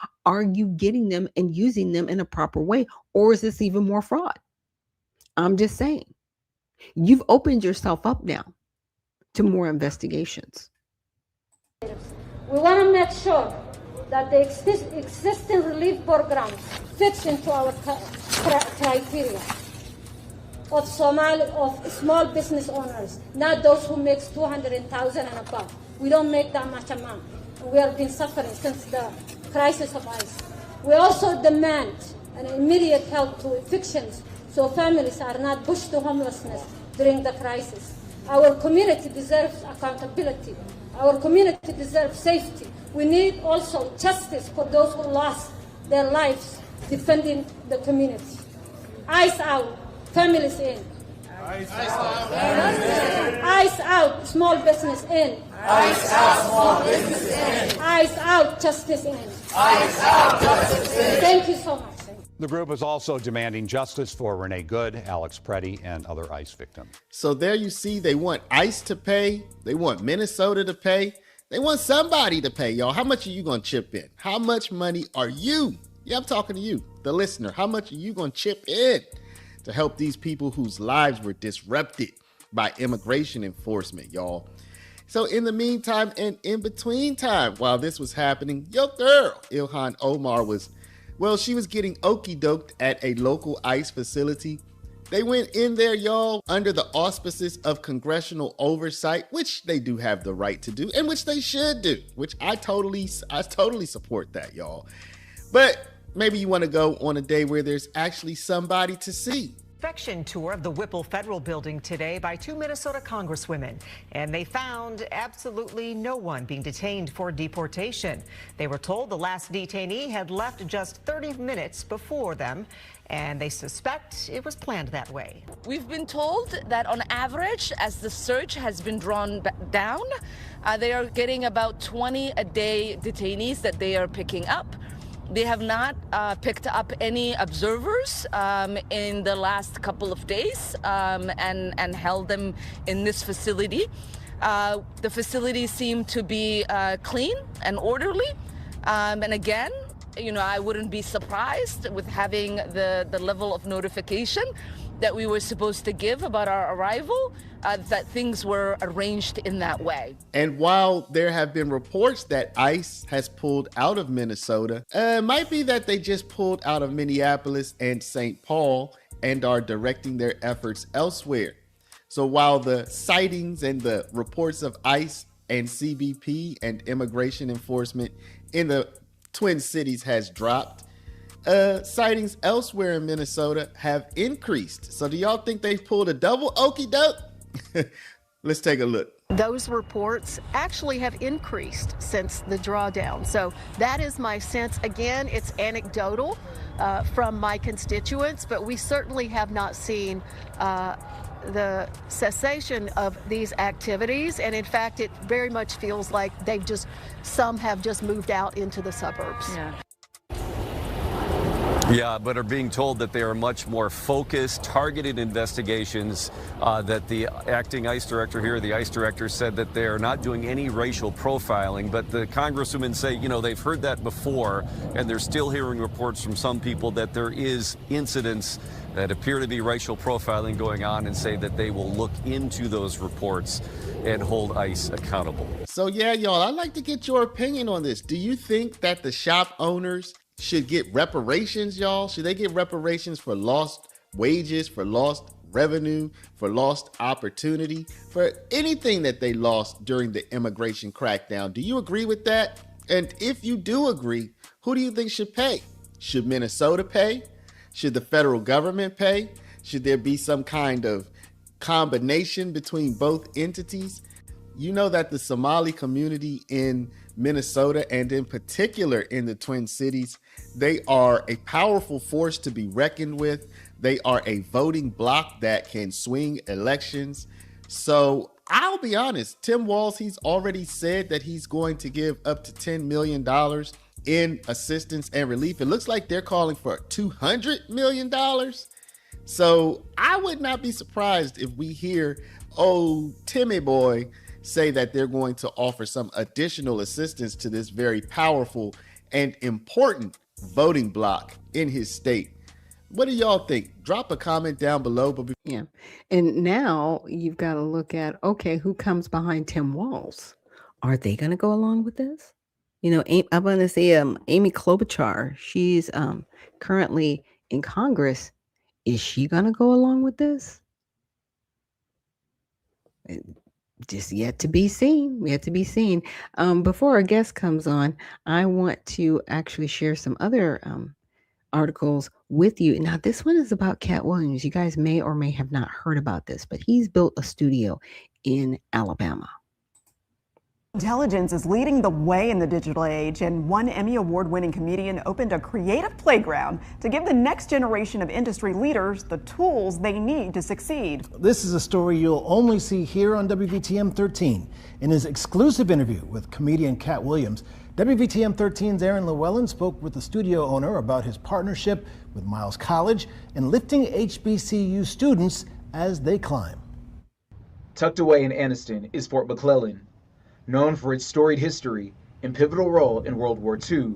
A: you getting them and using them in a proper way? Or is this even more fraud? I'm just saying. You've opened yourself up now to more investigations.
F: We want to make sure that the existing relief program fits into our criteria of small business owners, not those who make $200,000 and above. We don't make that much amount. We have been suffering since the crisis of ICE. We also demand an immediate help to evictions so families are not pushed to homelessness during the crisis. Our community deserves accountability. Our community deserves safety. We need also justice for those who lost their lives defending the community. ICE out, families in. ICE out. ICE out, small business in. ICE out, small business in. ICE out, justice in. ICE out, justice in. Thank you so much.
E: The group is also demanding justice for Renee Good, Alex Preddy, and other ICE victims.
H: So there you see, they want ICE to pay. They want Minnesota to pay. They want somebody to pay, y'all. How much are you going to chip in? How much money are you? Yeah, I'm talking to you, the listener. How much are you going to chip in to help these people whose lives were disrupted by immigration enforcement, y'all? So in the meantime and in between time, while this was happening, your girl, Ilhan Omar, she was getting okey-doked at a local ICE facility. They went in there, y'all, under the auspices of congressional oversight, which they do have the right to do, and which they should do, which I totally support that, y'all. But maybe you want to go on a day where there's actually somebody to see.
J: Inspection tour of the Whipple Federal Building today by 2 Minnesota congresswomen, and they found absolutely no one being detained for deportation. They were told the last detainee had left just 30 minutes before them, and they suspect it was planned that way.
G: We've been told that on average, as the search has been drawn down, they are getting about 20 a day detainees that they are picking up. They have not picked up any observers in the last couple of days and held them in this facility. The facility seemed to be clean and orderly. And again, I wouldn't be surprised with having the level of notification that we were supposed to give about our arrival, that things were arranged in that way.
H: And while there have been reports that ICE has pulled out of Minnesota, it might be that they just pulled out of Minneapolis and St. Paul and are directing their efforts elsewhere. So while the sightings and the reports of ICE and CBP and immigration enforcement in the Twin Cities has dropped, sightings elsewhere in Minnesota have increased. So do y'all think they pulled a double okie doke? Let's take a look.
K: Those reports actually have increased since the drawdown. So that is my sense. Again, it's anecdotal from my constituents, but we certainly have not seen the cessation of these activities. And in fact, it very much feels like some have just moved out into the suburbs.
G: Yeah.
L: Yeah, but are being told that they are much more focused, targeted investigations, that the acting ICE director here, the ICE director, said that they are not doing any racial profiling. But the congresswomen say, you know, they've heard that before, and they're still hearing reports from some people that there is incidents that appear to be racial profiling going on, and say that they will look into those reports and hold ICE accountable.
H: So yeah, y'all, I'd like to get your opinion on this. Do you think that the shop owners should get reparations, y'all? Should they get reparations for lost wages, for lost revenue, for lost opportunity, for anything that they lost during the immigration crackdown? Do you agree with that? And if you do agree, who do you think should pay? Should Minnesota pay? Should the federal government pay? Should there be some kind of combination between both entities? You know that the Somali community in Minnesota, and in particular in the Twin Cities, they are a powerful force to be reckoned with. They are a voting bloc that can swing elections. So I'll be honest, Tim Walz, he's already said that he's going to give up to $10 million in assistance and relief. It looks like they're calling for $200 million. So I would not be surprised if we hear, oh, Timmy boy, say that they're going to offer some additional assistance to this very powerful and important voting bloc in his state. What do y'all think? Drop a comment down below.
A: Yeah. And now you've got to look at, okay, who comes behind Tim Walz? Are they going to go along with this? You know, I'm going to say Amy Klobuchar, she's currently in Congress. Is she going to go along with this? Just yet to be seen. Yet to be seen. Before our guest comes on, I want to actually share some other articles with you. Now, this one is about Cat Williams. You guys may or may have not heard about this, but he's built a studio in Alabama.
M: Intelligence is leading the way in the digital age, and one Emmy Award-winning comedian opened a creative playground to give the next generation of industry leaders the tools they need to succeed.
N: This is a story you'll only see here on WVTM 13. In his exclusive interview with comedian Cat Williams, WVTM 13's Aaron Llewellyn spoke with the studio owner about his partnership with Miles College and lifting HBCU students as they climb.
O: Tucked away in Anniston is Fort McClellan. Known for its storied history and pivotal role in World War II,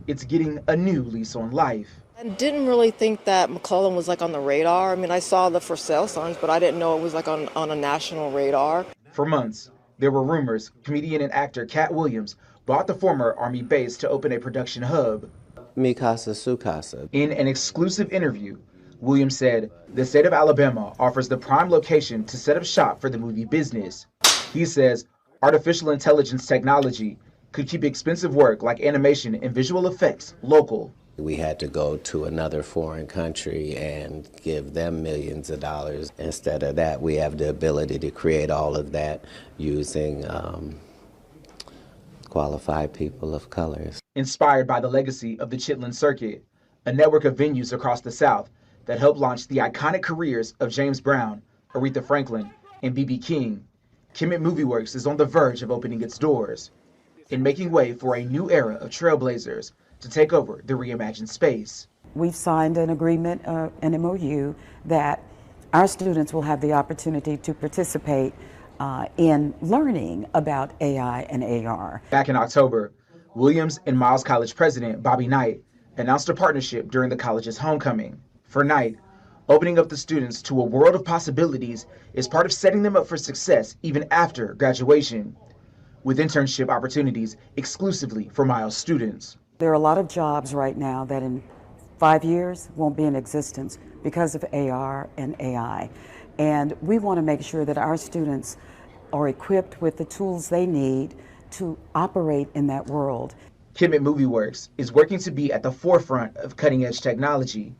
O: it's getting a new lease on life.
P: I didn't really think that McClellan was like on the radar. I mean, I saw the for sale signs, but I didn't know it was like on a national radar.
O: For months, there were rumors comedian and actor Cat Williams bought the former Army base to open a production hub.
Q: Mi casa, su casa.
O: In an exclusive interview, Williams said the state of Alabama offers the prime location to set up shop for the movie business. He says artificial intelligence technology could keep expensive work like animation and visual effects local.
Q: We had to go to another foreign country and give them millions of dollars. Instead of that, we have the ability to create all of that using qualified people of colors.
O: Inspired by the legacy of the Chitlin Circuit, a network of venues across the South that helped launch the iconic careers of James Brown, Aretha Franklin, and B.B. King, Kemet Movie Works is on the verge of opening its doors and making way for a new era of trailblazers to take over the reimagined space.
R: We've signed an agreement, an MOU, that our students will have the opportunity to participate in learning about AI and AR.
O: Back in October, Williams and Miles College president Bobby Knight announced a partnership during the college's homecoming. For Knight, opening up the students to a world of possibilities is part of setting them up for success even after graduation, with internship opportunities exclusively for Miles students.
R: There are a lot of jobs right now that in 5 years won't be in existence because of AR and AI. And we want to make sure that our students are equipped with the tools they need to operate in that world.
O: Kemet Movie Works is working to be at the forefront of cutting-edge technology,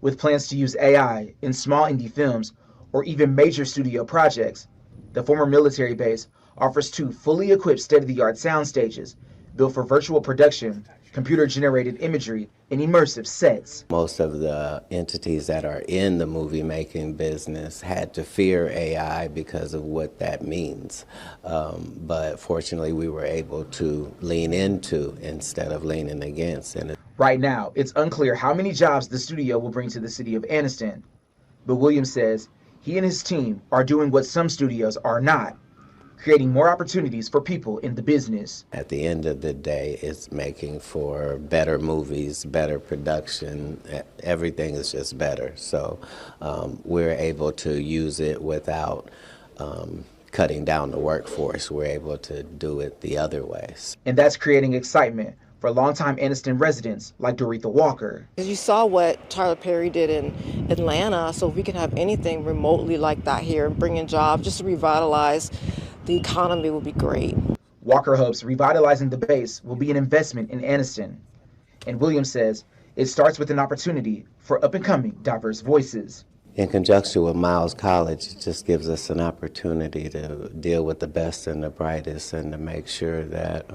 O: with plans to use AI in small indie films or even major studio projects. The former military base offers 2 fully equipped state-of-the-art sound stages built for virtual production, computer-generated imagery, and immersive sets.
Q: Most of the entities that are in the movie-making business had to fear AI because of what that means. But fortunately, we were able to lean into instead of leaning against.
O: Right now, it's unclear how many jobs the studio will bring to the city of Anniston, but Williams says he and his team are doing what some studios are not, creating more opportunities for people in the business.
Q: At the end of the day, it's making for better movies, better production. Everything is just better. So we're able to use it without cutting down the workforce. We're able to do it the other ways.
O: And that's creating excitement for longtime Anniston residents like Doretha Walker.
P: You saw what Tyler Perry did in Atlanta, so if we can have anything remotely like that here and bring in jobs just to revitalize the economy would be great.
O: Walker hopes revitalizing the base will be an investment in Anniston. And Williams says it starts with an opportunity for up-and-coming diverse voices.
Q: In conjunction with Miles College, it just gives us an opportunity to deal with the best and the brightest and to make sure that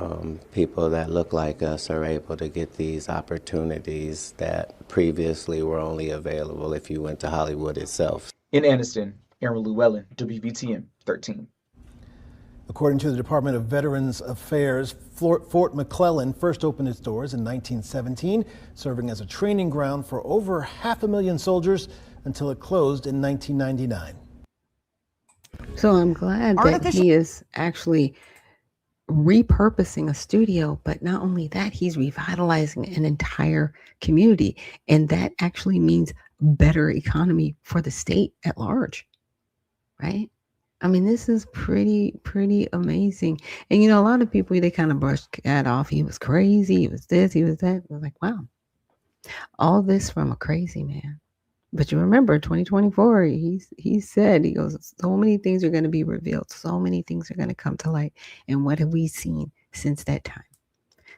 Q: people that look like us are able to get these opportunities that previously were only available if you went to Hollywood itself.
O: In Anniston, Aaron Llewellyn, WVTM 13.
N: According to the Department of Veterans Affairs, Fort McClellan first opened its doors in 1917, serving as a training ground for over 500,000 soldiers until it closed in 1999.
A: So I'm glad that he is actually repurposing a studio, but not only that, he's revitalizing an entire community. And that actually means better economy for the state at large, right? I mean, this is pretty amazing. And, you know, a lot of people, they kind of brushed that off. He was crazy. He was this, he was that. I was like, wow, all this from a crazy man. But you remember 2024, he said, he goes, so many things are going to be revealed. So many things are going to come to light. And what have we seen since that time?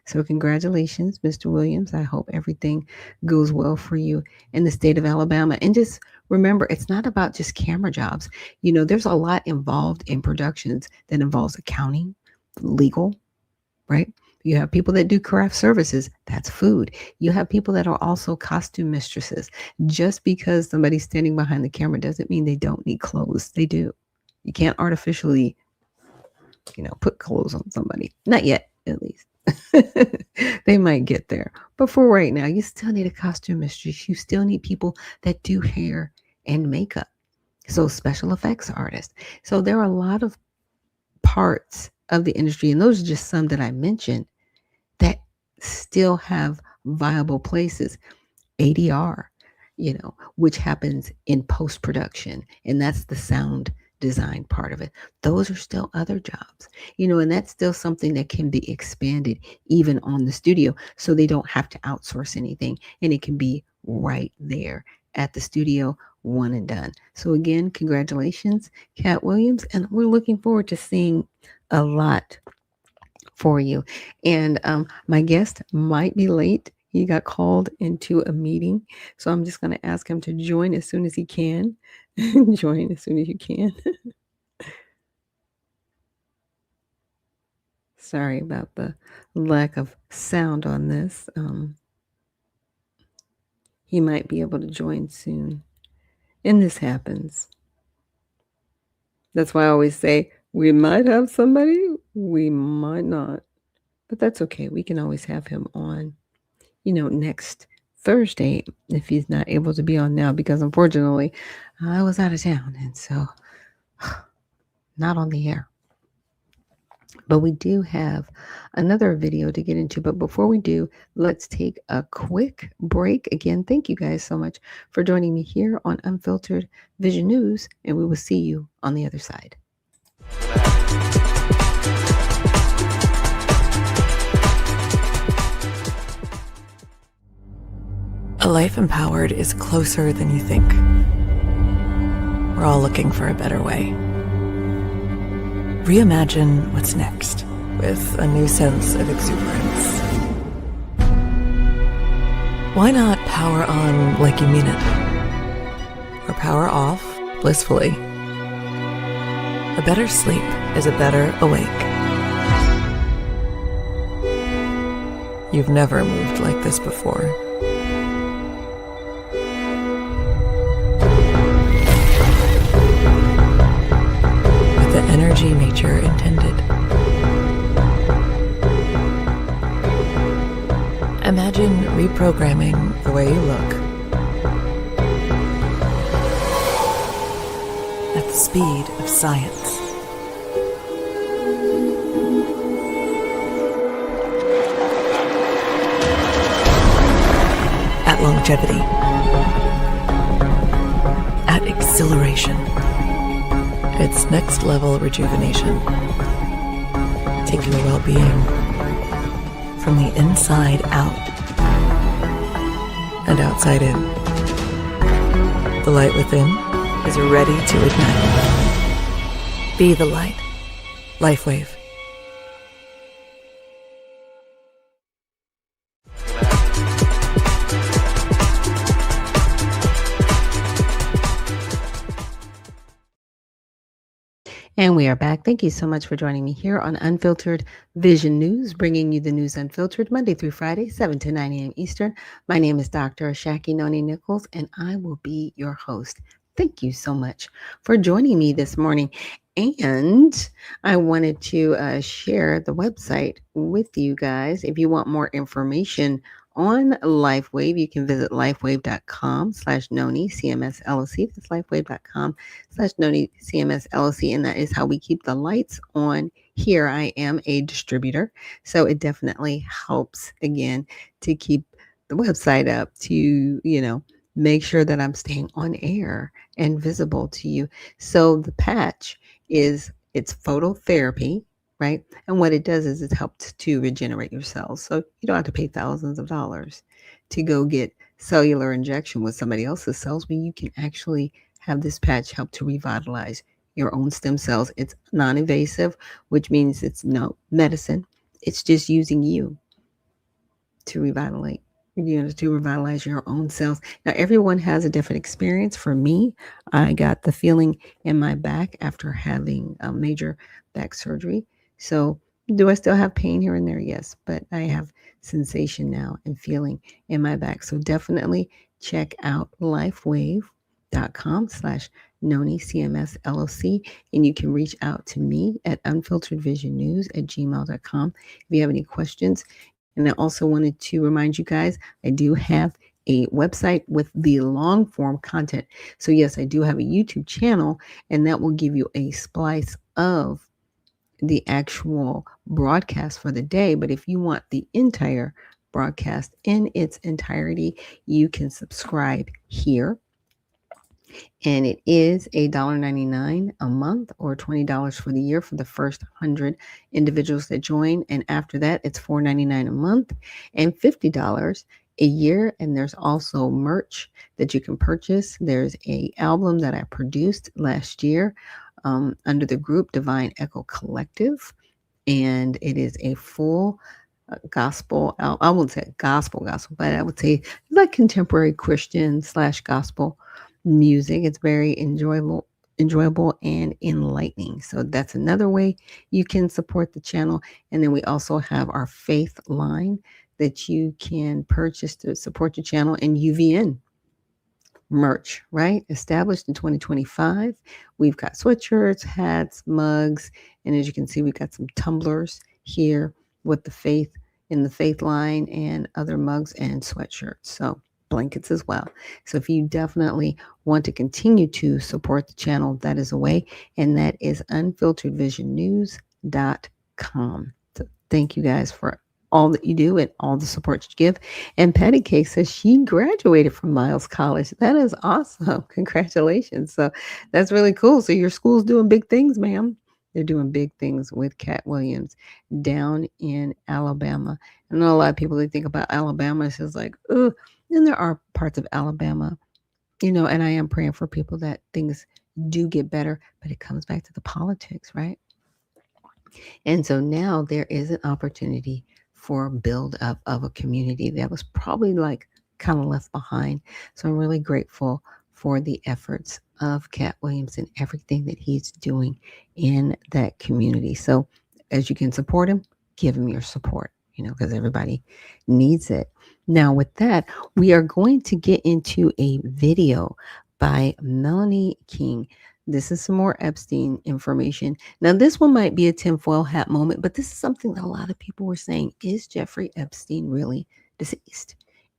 A: So congratulations, Mr. Williams. I hope everything goes well for you in the state of Alabama. And just remember, it's not about just camera jobs. You know, there's a lot involved in productions that involves accounting, legal, right? You have people that do craft services. That's food. You have people that are also costume mistresses. Just because somebody's standing behind the camera doesn't mean they don't need clothes. They do. You can't artificially, you know, put clothes on somebody. Not yet, at least. They might get there. But for right now, you still need a costume mistress. You still need people that do hair and makeup. So special effects artists. So there are a lot of parts of the industry, and those are just some that I mentioned, that still have viable places. ADR, you know, which happens in post-production, and that's the sound design part of it. Those are still other jobs, you know, and that's still something that can be expanded even on the studio, so they don't have to outsource anything, and it can be right there at the studio, one and done. So again, congratulations, Cat Williams, and we're looking forward to seeing a lot for you. And my guest might be late. He got called into a meeting, so I'm just going to ask him to join as soon as he can. Join as soon as you can. Sorry about the lack of sound on this. He might be able to join soon. And this happens. That's why I always say, we might have somebody, we might not. But that's okay. We can always have him on, you know, next Thursday if he's not able to be on now, because unfortunately I was out of town, and so not on the air. But we do have another video to get into. But before we do, let's take a quick break. Again, thank you guys so much for joining me here on Unfiltered Vision News, and we will see you on the other side.
S: A life empowered is closer than you think. We're all looking for a better way. Reimagine what's next with a new sense of exuberance. Why not power on like you mean it? Or power off blissfully? A better sleep is a better awake. You've never moved like this before. Energy nature intended. Imagine reprogramming the way you look at the speed of science. At longevity. At exhilaration. It's next level rejuvenation. Taking your well-being from the inside out and outside in. The light within is ready to ignite. Be the light. LifeWave.
A: And we are back. Thank you so much for joining me here on Unfiltered Vision News, bringing you the news unfiltered Monday through Friday, 7 to 9 a.m. Eastern. My name is Dr. Ashaki Noni Nichols, and I will be your host. Thank you so much for joining me this morning. And I wanted to share the website with you guys. If you want more information on LifeWave, you can visit lifewave.com/Noni CMS LLC. That's lifewave.com/Noni CMS LLC. And that is how we keep the lights on here. I am a distributor, so it definitely helps, again, to keep the website up, to, make sure that I'm staying on air and visible to you. So the patch it's phototherapy, right? And what it does is it helps to regenerate your cells. So you don't have to pay thousands of dollars to go get cellular injection with somebody else's cells, when you can actually have this patch help to revitalize your own stem cells. It's non-invasive, which means it's no medicine. It's just using you to revitalize your own cells. Now, everyone has a different experience. For me, I got the feeling in my back after having a major back surgery. So, do I still have pain here and there? Yes, but I have sensation now and feeling in my back. So, definitely check out lifewave.com/Noni CMS LLC, and you can reach out to me at unfilteredvisionnews@gmail.com if you have any questions. And I also wanted to remind you guys, I do have a website with the long form content. So yes, I do have a YouTube channel, and that will give you a splice of the actual broadcast for the day. But if you want the entire broadcast in its entirety, you can subscribe here. And it is $1.99 a month or $20 for the year for the first 100 individuals that join. And after that, it's $4.99 a month and $50 a year. And there's also merch that you can purchase. There's a album that I produced last year under the group Divine Echo Collective. And it is a full gospel. I won't say gospel, but I would say like contemporary Christian / gospel music. It's very enjoyable and enlightening. So that's another way you can support the channel. And then we also have our faith line that you can purchase to support your channel, and UVN merch, right? Established in 2025. We've got sweatshirts, hats, mugs, and as you can see, we've got some tumblers here with the faith in the faith line, and other mugs and sweatshirts. So blankets as well. So if you definitely want to continue to support the channel, that is a way, and that is unfilteredvisionnews.com. So thank you guys for all that you do and all the support you give. And Patty Cake says she graduated from Miles College. That is awesome. Congratulations. So that's really cool. So your school's doing big things, ma'am. They're doing big things with Cat Williams down in Alabama. I know a lot of people, they think about Alabama, it's just like, oh, and there are parts of Alabama, and I am praying for people that things do get better, but it comes back to the politics, right? And so now there is an opportunity for build up of a community that was probably like kind of left behind. So I'm really grateful for the efforts of Cat Williams and everything that he's doing in that community. So as you can support him, give him your support, because everybody needs it. Now with that, we are going to get into a video by Melanie King. This is some more Epstein information. Now, this one might be a tinfoil hat moment, but this is something that a lot of people were saying. Is Jeffrey Epstein really deceased?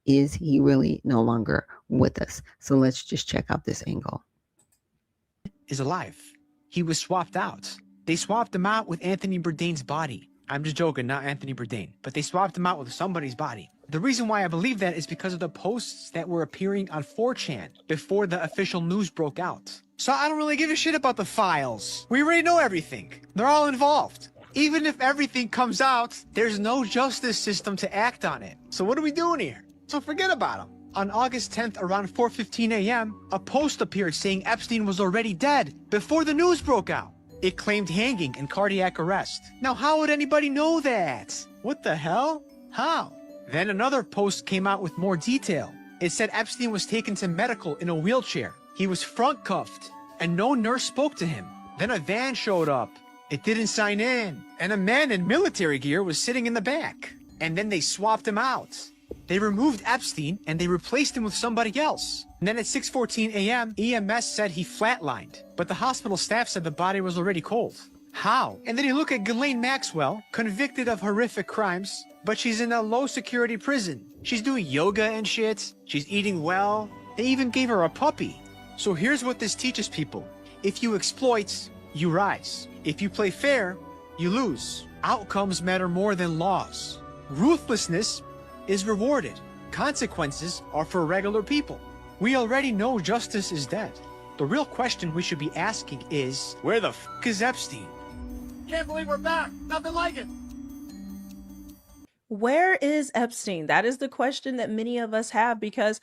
A: is he really no longer with us? So let's just check out this angle.
T: Is alive. He was swapped out. They swapped him out with Anthony Bourdain's body. I'm just joking, not Anthony Bourdain, but they swapped him out with somebody's body. The reason why I believe that is because of the posts that were appearing on 4chan before the official news broke out. So I don't really give a shit about the files. We already know everything. They're all involved. Even if everything comes out, there's no justice system to act on it. So what are we doing here? So forget about him. On August 10th, around 4:15 a.m., a post appeared saying Epstein was already dead before the news broke out. It claimed hanging and cardiac arrest. Now, how would anybody know that? What the hell? How? Then another post came out with more detail. It said Epstein was taken to medical in a wheelchair. He was front cuffed, and no nurse spoke to him. Then a van showed up. It didn't sign in, and a man in military gear was sitting in the back. And then they swapped him out. They removed Epstein and they replaced him with somebody else. And then at 6:14 a.m., EMS said he flatlined, but the hospital staff said the body was already cold. How? And then you look at Ghislaine Maxwell, convicted of horrific crimes, but she's in a low-security prison. She's doing yoga and shit. She's eating well. They even gave her a puppy. So here's what this teaches people. If you exploit, you rise. If you play fair, you lose. Outcomes matter more than laws. Ruthlessness is rewarded. Consequences are for regular people. We already know justice is dead. The real question we should be asking is, where the f*** is Epstein? Can't believe we're back. Nothing like it.
U: Where is Epstein? That is the question that many of us have because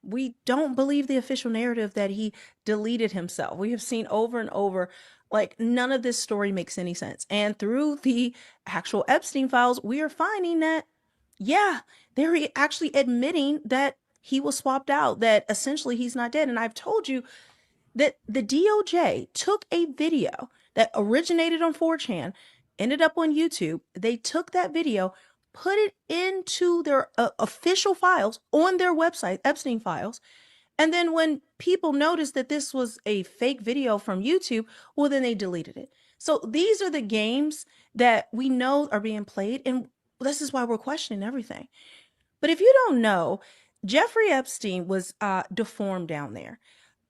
U: we don't believe the official narrative that he deleted himself. We have seen over and over, like, none of this story makes any sense. And through the actual Epstein files, we are finding that, yeah, they're actually admitting that he was swapped out, that essentially he's not dead. And I've told you that the DOJ took a video that originated on 4chan, ended up on YouTube. They took that video, put it into their official files on their website, Epstein files. And then when people noticed that this was a fake video from YouTube, well, then they deleted it. So these are the games that we know are being played. And this is why we're questioning everything. But if you don't know, Jeffrey Epstein was deformed down there,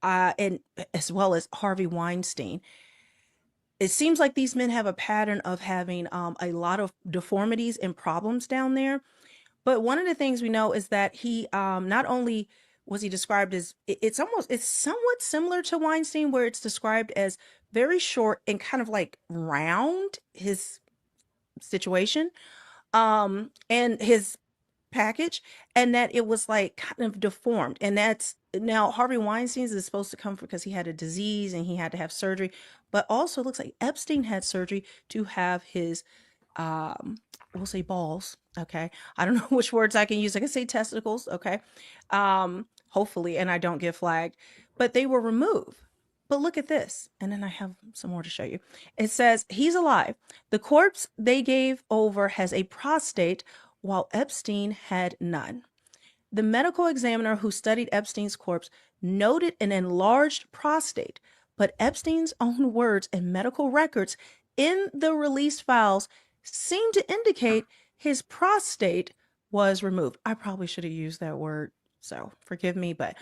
U: and as well as Harvey Weinstein. It seems like these men have a pattern of having a lot of deformities and problems down there. But one of the things we know is that he not only was he described as, it's somewhat similar to Weinstein, where it's described as very short and kind of like round, his situation, and his package, and that it was like kind of deformed. And that's now Harvey Weinstein's is supposed to come because he had a disease and he had to have surgery, but also looks like Epstein had surgery to have his we'll say balls, okay, I don't know which words I can use. I can say testicles, okay, hopefully, and I don't get flagged, but they were removed. But look at this. And then I have some more to show you. It says he's alive. The corpse they gave over has a prostate, while Epstein had none. The medical examiner who studied Epstein's corpse noted an enlarged prostate, but Epstein's own words and medical records in the released files seem to indicate his prostate was removed. I probably should have used that word, so forgive me, but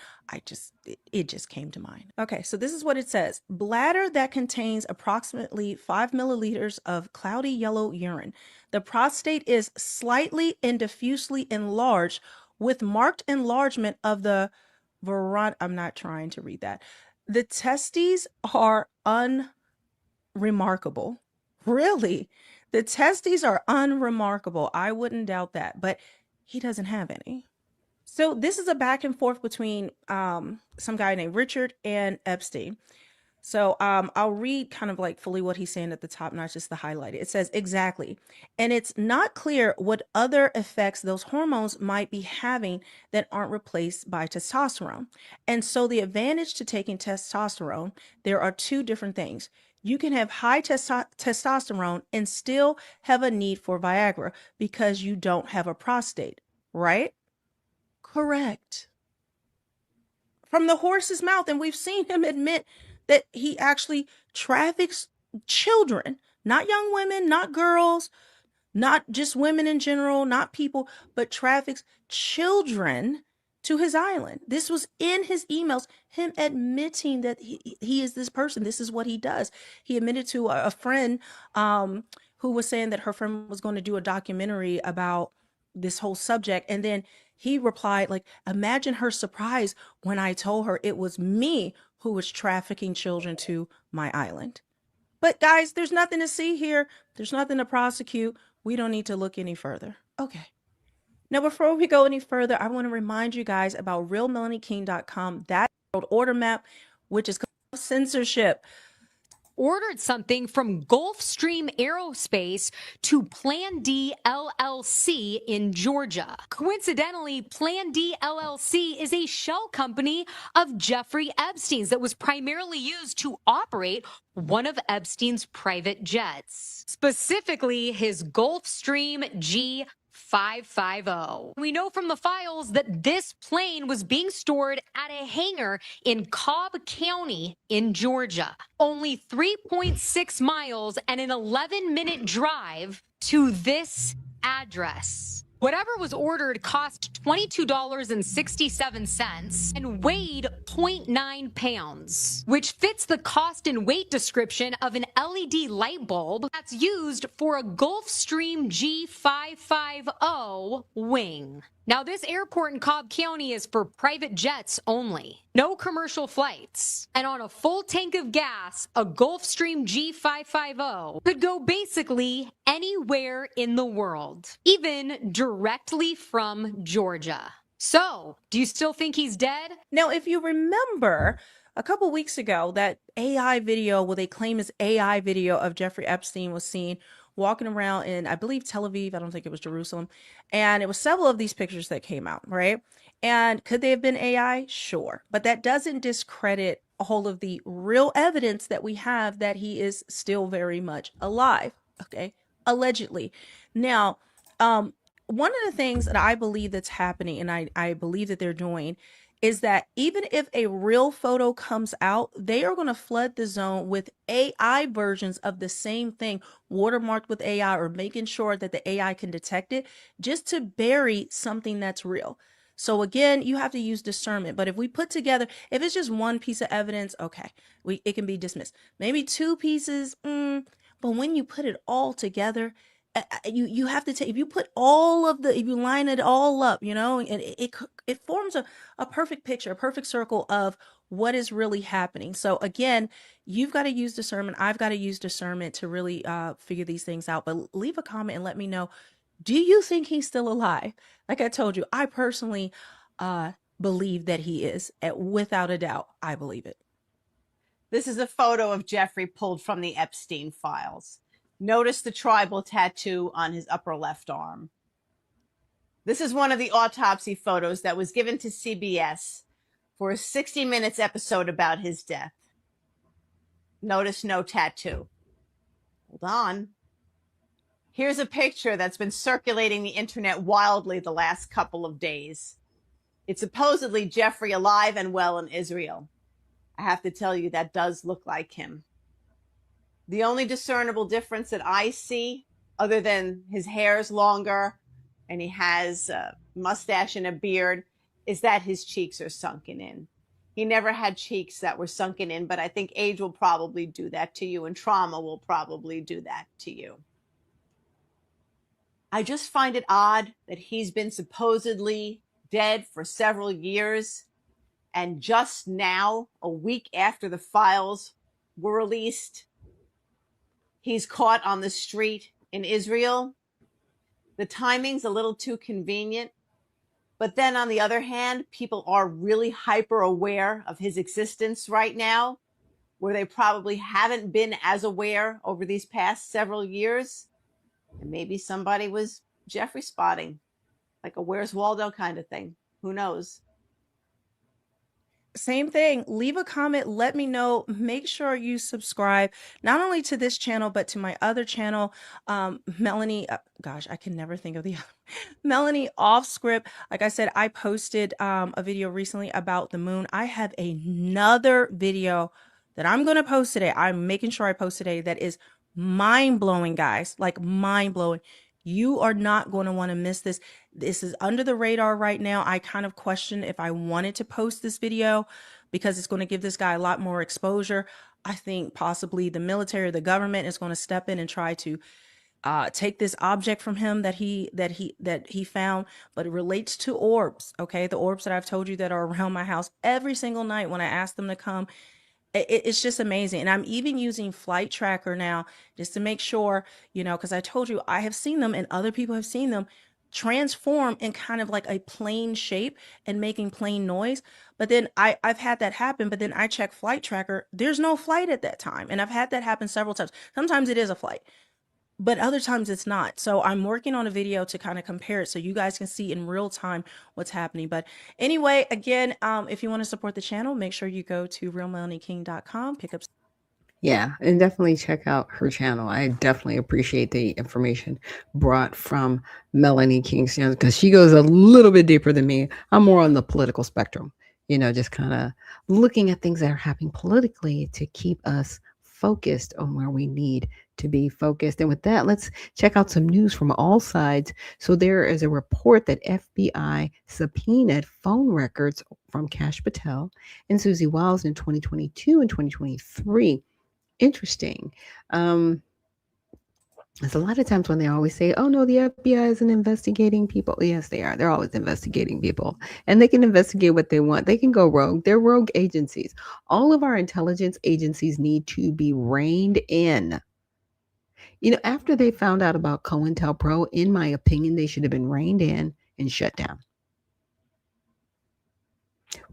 U: it just came to mind. Okay, so this is what it says. Bladder that contains approximately 5 milliliters of cloudy yellow urine. The prostate is slightly and diffusely enlarged with marked enlargement of the I'm not trying to read that. The testes are unremarkable. Really? The testes are unremarkable. I wouldn't doubt that, but he doesn't have any. So this is a back and forth between some guy named Richard and Epstein. So I'll read kind of like fully what he's saying at the top, not just the highlighted. It says, exactly. And it's not clear what other effects those hormones might be having that aren't replaced by testosterone. And so the advantage to taking testosterone, there are two different things. You can have high testosterone and still have a need for Viagra because you don't have a prostate, right? Correct. From the horse's mouth. And we've seen him admit that he actually traffics children, not young women, not girls, not just women in general, not people, but traffics children to his island. This was in his emails, him admitting that he is this person. This is what he does. He admitted to a friend who was saying that her friend was going to do a documentary about this whole subject. And then he replied, like, imagine her surprise when I told her it was me who was trafficking children to my island. But guys, there's nothing to see here. There's nothing to prosecute. We don't need to look any further. Okay. Now, before we go any further, I want to remind you guys about realmelanieking.com. That world order map, which is censorship.
B: Ordered something from Gulfstream Aerospace to Plan D LLC in Georgia. Coincidentally, Plan D LLC is a shell company of Jeffrey Epstein's that was primarily used to operate one of Epstein's private jets, specifically his Gulfstream G550. We know from the files that this plane was being stored at a hangar in Cobb County in Georgia, only 3.6 miles and an 11-minute drive to this address. Whatever was ordered cost $22.67 and weighed 0.9 pounds, which fits the cost and weight description of an LED light bulb that's used for a Gulfstream G550 wing. Now, this airport in Cobb County is for private jets only. No commercial flights. And on a full tank of gas, a Gulfstream G550 could go basically anywhere in the world, even directly from Georgia. So, do you still think he's dead?
U: Now, if you remember, a couple weeks ago, that AI video, what they claim is AI video of Jeffrey Epstein was seen walking around in, I believe, Tel Aviv. I don't think it was Jerusalem. And it was several of these pictures that came out, right? And could they have been AI? Sure. But that doesn't discredit all of the real evidence that we have that he is still very much alive, okay? Allegedly. Now, one of the things that I believe that's happening, and I believe that they're doing, is that even if a real photo comes out, they are going to flood the zone with AI versions of the same thing, watermarked with AI, or making sure that the AI can detect it, just to bury something that's real. So again, you have to use discernment. But if we put together, if it's just one piece of evidence, okay, it can be dismissed. Maybe two pieces, but when you put it all together, you have to take, if you put all of the, if you line it all up, and it forms a perfect picture, a perfect circle of what is really happening. So again, you've got to use discernment. I've got to use discernment to really figure these things out. But leave a comment and let me know, do you think he's still alive? Like I told you, I personally believe that he is. Without a doubt, I believe it.
V: This is a photo of Jeffrey pulled from the Epstein files. Notice the tribal tattoo on his upper left arm. This is one of the autopsy photos that was given to CBS for a 60 Minutes episode about his death. Notice no tattoo. Hold on. Here's a picture that's been circulating the internet wildly the last couple of days. It's supposedly Jeffrey alive and well in Israel. I have to tell you, that does look like him. The only discernible difference that I see, other than his hair's longer and he has a mustache and a beard, is that his cheeks are sunken in. He never had cheeks that were sunken in, but I think age will probably do that to you, and trauma will probably do that to you. I just find it odd that he's been supposedly dead for several years, and just now, a week after the files were released, he's caught on the street in Israel. The timing's a little too convenient. But then on the other hand, people are really hyper aware of his existence right now, where they probably haven't been as aware over these past several years. And maybe somebody was Jeffrey spotting, like a Where's Waldo kind of thing. Who knows?
U: Same thing. Leave a comment. Let me know. Make sure you subscribe, not only to this channel, but to my other channel, Melanie. Gosh, I can never think of the other. Melanie Off Script. Like I said, I posted a video recently about the moon. I have another video that I'm going to post today. I'm making sure I post today that is mind blowing, guys. Like mind blowing. You are not going to want to miss this. This is under the radar right now. I kind of question if I wanted to post this video because it's going to give this guy a lot more exposure. I think possibly the military or the government is going to step in and try to take this object from him that he found, but it relates to orbs. Okay, the orbs that I've told you that are around my house every single night when I ask them to come. It's just amazing. And I'm even using Flight Tracker now just to make sure, because I told you I have seen them and other people have seen them transform in kind of like a plane shape and making plane noise. But then I've had that happen, but then I check Flight Tracker, there's no flight at that time. And I've had that happen several times. Sometimes it is a flight, but other times it's not. So I'm working on a video to kind of compare it so you guys can see in real time what's happening. But anyway, again, if you want to support the channel, make sure you go to realmelanieking.com, pick up.
A: Yeah, and definitely check out her channel. I definitely appreciate the information brought from Melanie King's channel because she goes a little bit deeper than me. I'm more on the political spectrum, just kind of looking at things that are happening politically to keep us focused on where we need to be focused. And with that, let's check out some news from all sides. So there is a report that FBI subpoenaed phone records from Kash Patel and Susie Wiles in 2022 and 2023. Interesting. There's a lot of times when they always say, oh no, the FBI isn't investigating people. Yes, they are. They're always investigating people. And they can investigate what they want. They can go rogue. They're rogue agencies. All of our intelligence agencies need to be reined in. After they found out about COINTELPRO, in my opinion, they should have been reined in and shut down.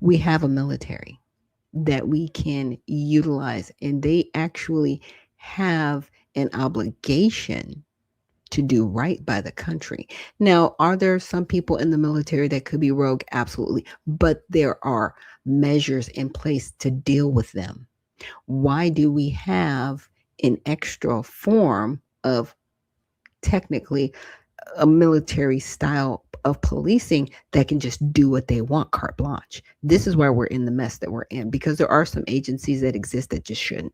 A: We have a military that we can utilize, and they actually have an obligation to do right by the country. Now, are there some people in the military that could be rogue? Absolutely. But there are measures in place to deal with them. Why do we have an extra form of technically a military style of policing that can just do what they want, carte blanche? This is why we're in the mess that we're in, because there are some agencies that exist that just shouldn't.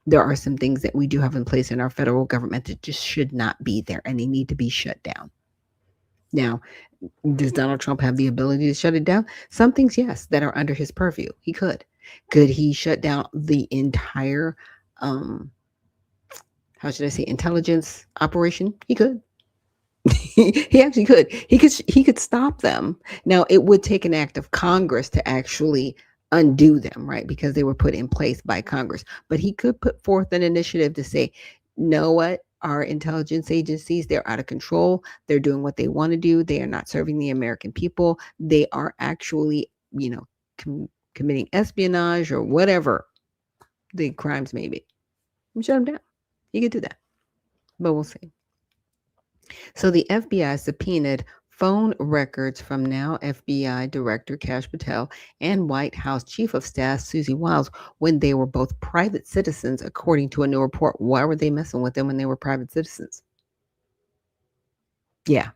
A: There are some things that we do have in place in our federal government that just should not be there, and they need to be shut down. Now, does Donald Trump have the ability to shut it down? Some things, yes, that are under his purview. He could. Could he shut down the entire, intelligence operation? He could. He actually could. He could stop them. Now, it would take an act of Congress to actually undo them, right? Because they were put in place by Congress. But he could put forth an initiative to say, know what? Our intelligence agencies, they're out of control. They're doing what they want to do. They are not serving the American people. They are actually, committing espionage or whatever the crimes may be. Shut them down. He could do that. But we'll see. So the FBI subpoenaed phone records from now FBI Director Kash Patel and White House Chief of Staff Susie Wiles when they were both private citizens, according to a new report. Why were they messing with them when they were private citizens? Yeah.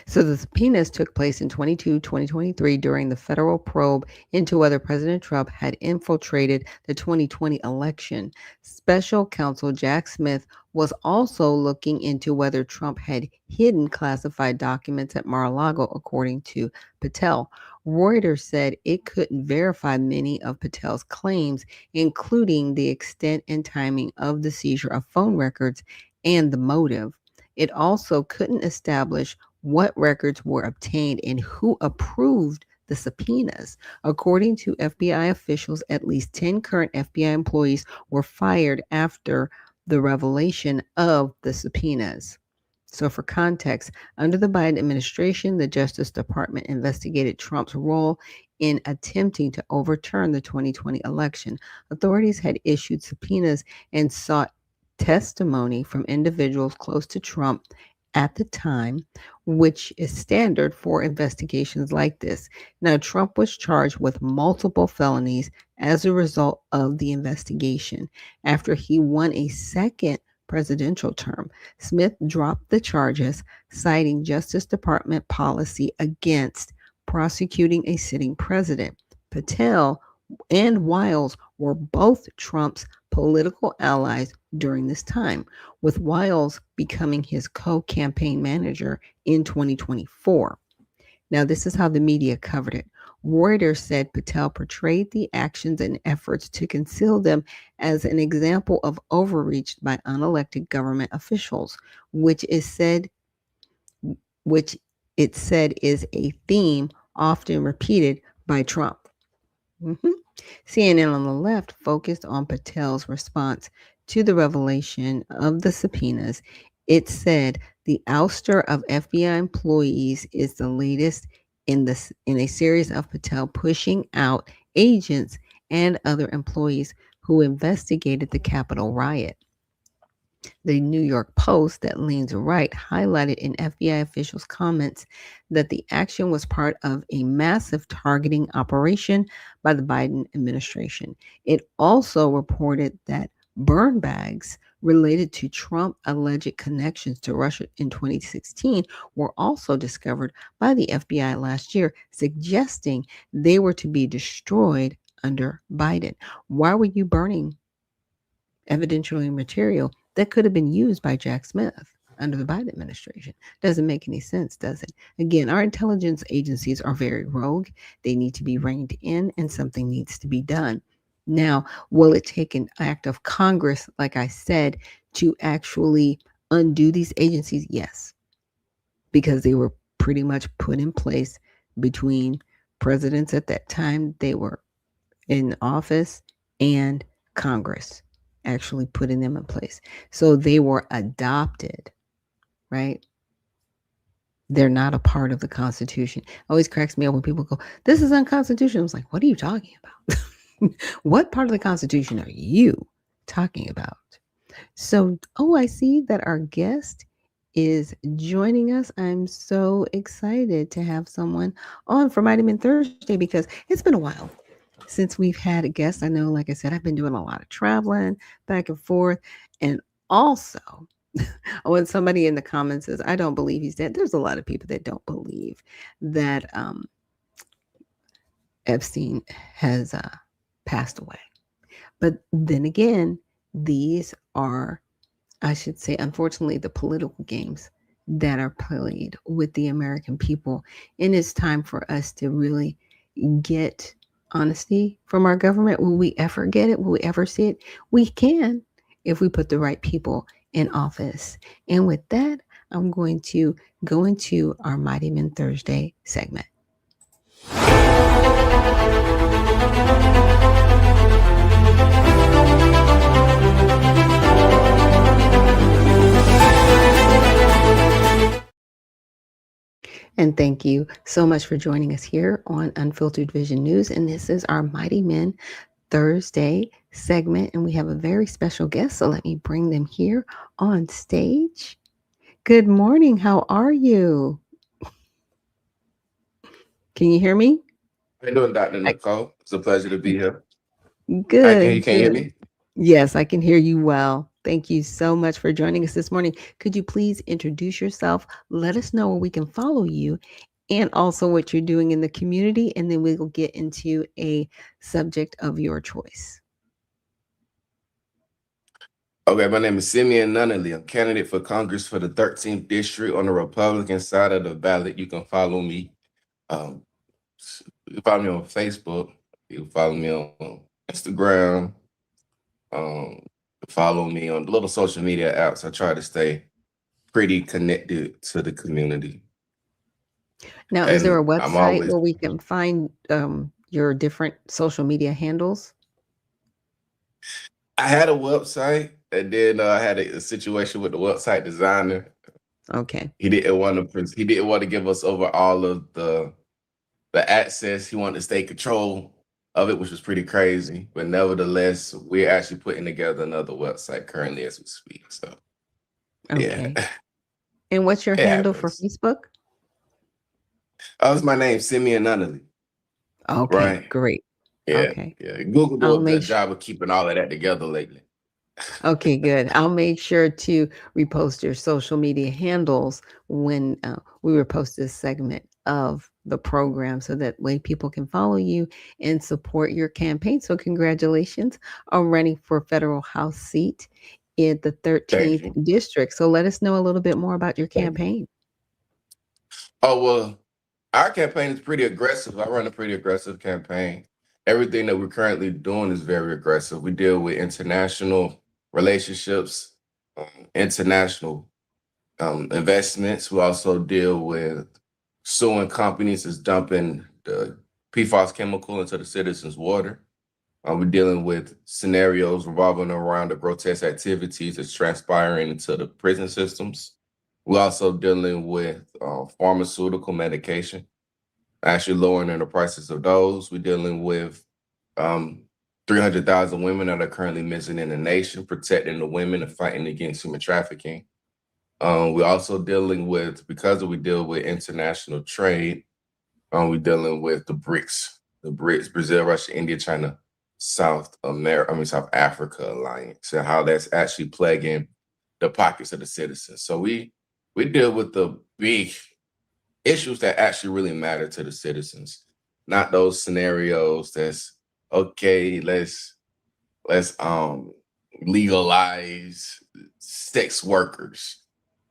A: So the subpoenas took place in 2023 during the federal probe into whether President Trump had infiltrated the 2020 election. Special counsel Jack Smith was also looking into whether Trump had hidden classified documents at Mar-a-Lago, according to Patel. Reuters said it couldn't verify many of Patel's claims, including the extent and timing of the seizure of phone records and the motive. It also couldn't establish what records were obtained and who approved the subpoenas. According to FBI officials, at least 10 current FBI employees were fired after the revelation of the subpoenas. So for context, under the Biden administration, the Justice Department investigated Trump's role in attempting to overturn the 2020 election. Authorities had issued subpoenas and sought testimony from individuals close to Trump at the time, which is standard for investigations like this. Now, Trump was charged with multiple felonies as a result of the investigation. After he won a second presidential term, Smith dropped the charges, citing Justice Department policy against prosecuting a sitting president. Patel and Wiles were both Trump's political allies during this time, with Wiles becoming his co-campaign manager in 2024. Now, this is how the media covered it. Reuters said Patel portrayed the actions and efforts to conceal them as an example of overreach by unelected government officials, which is said which it said is a theme often repeated by Trump. Mhm. CNN on the left focused on Patel's response to the revelation of the subpoenas. It said the ouster of FBI employees is the latest in a series of Patel pushing out agents and other employees who investigated the Capitol riot. The New York Post, that leans right, highlighted in FBI officials' comments that the action was part of a massive targeting operation by the Biden administration. It also reported that burn bags related to Trump alleged connections to Russia in 2016 were also discovered by the FBI last year, suggesting they were to be destroyed under Biden. Why were you burning evidentiary material that could have been used by Jack Smith under the Biden administration? Doesn't make any sense, does it? Again, our intelligence agencies are very rogue. They need to be reined in, and something needs to be done. Now, will it take an act of Congress, like I said, to actually undo these agencies? Yes, because they were pretty much put in place between presidents at that time they were in office and Congress actually putting them in place. So they were adopted, right? They're not a part of the Constitution. Always cracks me up when people go, "This is unconstitutional." I was like, "What are you talking about? What part of the Constitution are you talking about?" So, oh, I see that our guest is joining us. I'm so excited to have someone on for Mighty Men Thursday because it's been a while since we've had a guest. I know, like I said, I've been doing a lot of traveling back and forth. And also, when somebody in the comments says, "I don't believe he's dead," there's a lot of people that don't believe that Epstein has passed away. But then again, these are, I should say, unfortunately, the political games that are played with the American people. And it's time for us to really get honesty from our government. Will we ever get it? Will we ever see it? We can if we put the right people in office. And with that, I'm going to go into our Mighty Men Thursday segment. And thank you so much for joining us here on Unfiltered Vision News. And this is our Mighty Men Thursday segment. And we have a very special guest. So let me bring them here on stage. Good morning. How are you? Can you hear me?
C: How you doing, Dr. Nicole? It's a pleasure to be here.
A: Good,
C: Can you hear
A: good.
C: me?
A: Yes, I can hear you well. Thank you so much for joining us this morning. Could you please introduce yourself? Let us know where we can follow you and also what you're doing in the community. And then we will get into a subject of your choice.
C: Okay, my name is Simeon Nunnally. I'm candidate for Congress for the 13th district on the Republican side of the ballot. You can follow me. You can follow me on Facebook. You can follow me on Instagram. Follow me on the little social media apps. I try to stay pretty connected to the community.
A: Now, is there a
C: And I'm
A: website
C: always
A: where we can find your different social media handles?
C: I had a website, and then I had a situation with the website designer.
A: Okay.
C: He didn't want to give us over all of the access. He wanted to stay control of it, which was pretty crazy. But nevertheless, we're actually putting together another website currently as we speak. So
A: Okay.
C: yeah,
A: And what's your
C: it
A: handle for
C: happens.
A: Facebook?
C: Oh, it's my name, Simeon Nunnally.
A: Okay,
C: Right.
A: great.
C: Yeah,
A: Okay.
C: yeah. Google
A: I'll
C: do a
A: make
C: good job of keeping all of that together lately.
A: Okay, good. I'll make sure to repost your social media handles when we repost this segment of the program so that way people can follow you and support your campaign. So congratulations on running for federal House seat in the
C: Thank
A: 13th
C: you.
A: district. So let us know a little bit more about your
C: Thank you.
A: campaign.
C: Oh, well, our campaign is pretty aggressive. I run a pretty aggressive campaign. Everything that we're currently doing is very aggressive. We deal with international relationships, international investments. We also deal with suing companies that's dumping the PFAS chemical into the citizens' water. We're dealing with scenarios revolving around the grotesque activities that's transpiring into the prison systems. We're also dealing with pharmaceutical medication, actually lowering the prices of those. We're dealing with um, 300,000 women that are currently missing in the nation, protecting the women and fighting against human trafficking. We're also dealing with, because we deal with international trade, we're dealing with the BRICS, Brazil, Russia, India, China, South Africa alliance, and how that's actually plaguing the pockets of the citizens. So we deal with the big issues that actually really matter to the citizens, not those scenarios that's okay, let's legalize sex workers,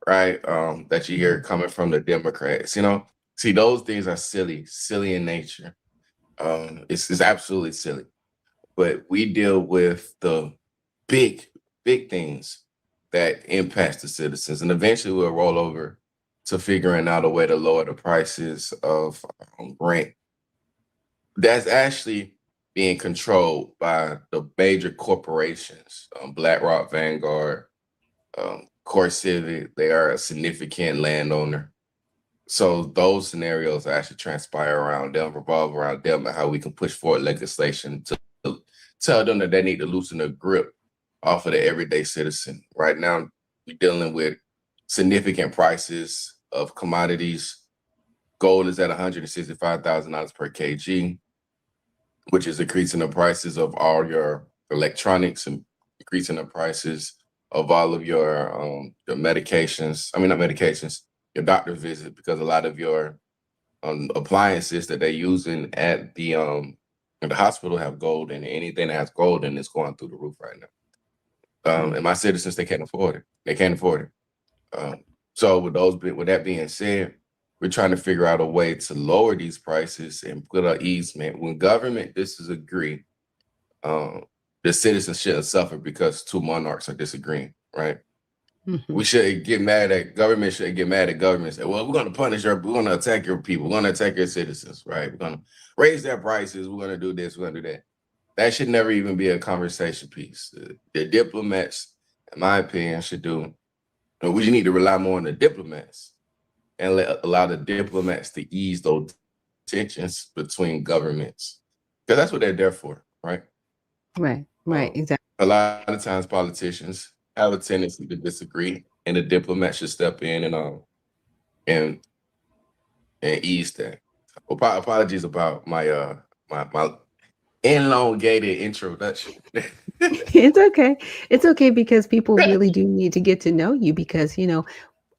C: right? That you hear coming from the Democrats. See, those things are silly in nature. It's absolutely silly. But we deal with the big, big things that impacts the citizens, and eventually we'll roll over to figuring out a way to lower the prices of rent. That's actually being controlled by the major corporations, BlackRock, Vanguard, Core Civic. They are a significant landowner. So those scenarios actually transpire around them, revolve around them, and how we can push forward legislation to tell them that they need to loosen their grip off of the everyday citizen. Right now, we're dealing with significant prices of commodities. Gold is at $165,000 per kg, which is increasing the prices of all your electronics and increasing the prices of all of your medications. I mean, not medications, your doctor visit, because a lot of your appliances that they're using at the hospital have gold in it. Anything that has gold in it's going through the roof right now. And my citizens, they can't afford it. They can't afford it. So with that being said, we're trying to figure out a way to lower these prices and put an easement. When government disagree, the citizens shouldn't suffer because two monarchs are disagreeing, right? We shouldn't get mad at government, shouldn't get mad at government and say, well, we're going to we're going to attack your people, we're going to attack your citizens, right? We're going to raise their prices, we're going to do this, we're going to do that. That should never even be a conversation piece. The diplomats, in my opinion, should do, we just need to rely more on the diplomats and allow the diplomats to ease those tensions between governments. Because that's what they're there for, right?
A: Right, exactly.
C: A lot of times politicians have a tendency to disagree, and the diplomats should step in and ease that. Apologies about my my elongated introduction.
A: It's okay. It's okay because people really do need to get to know you because,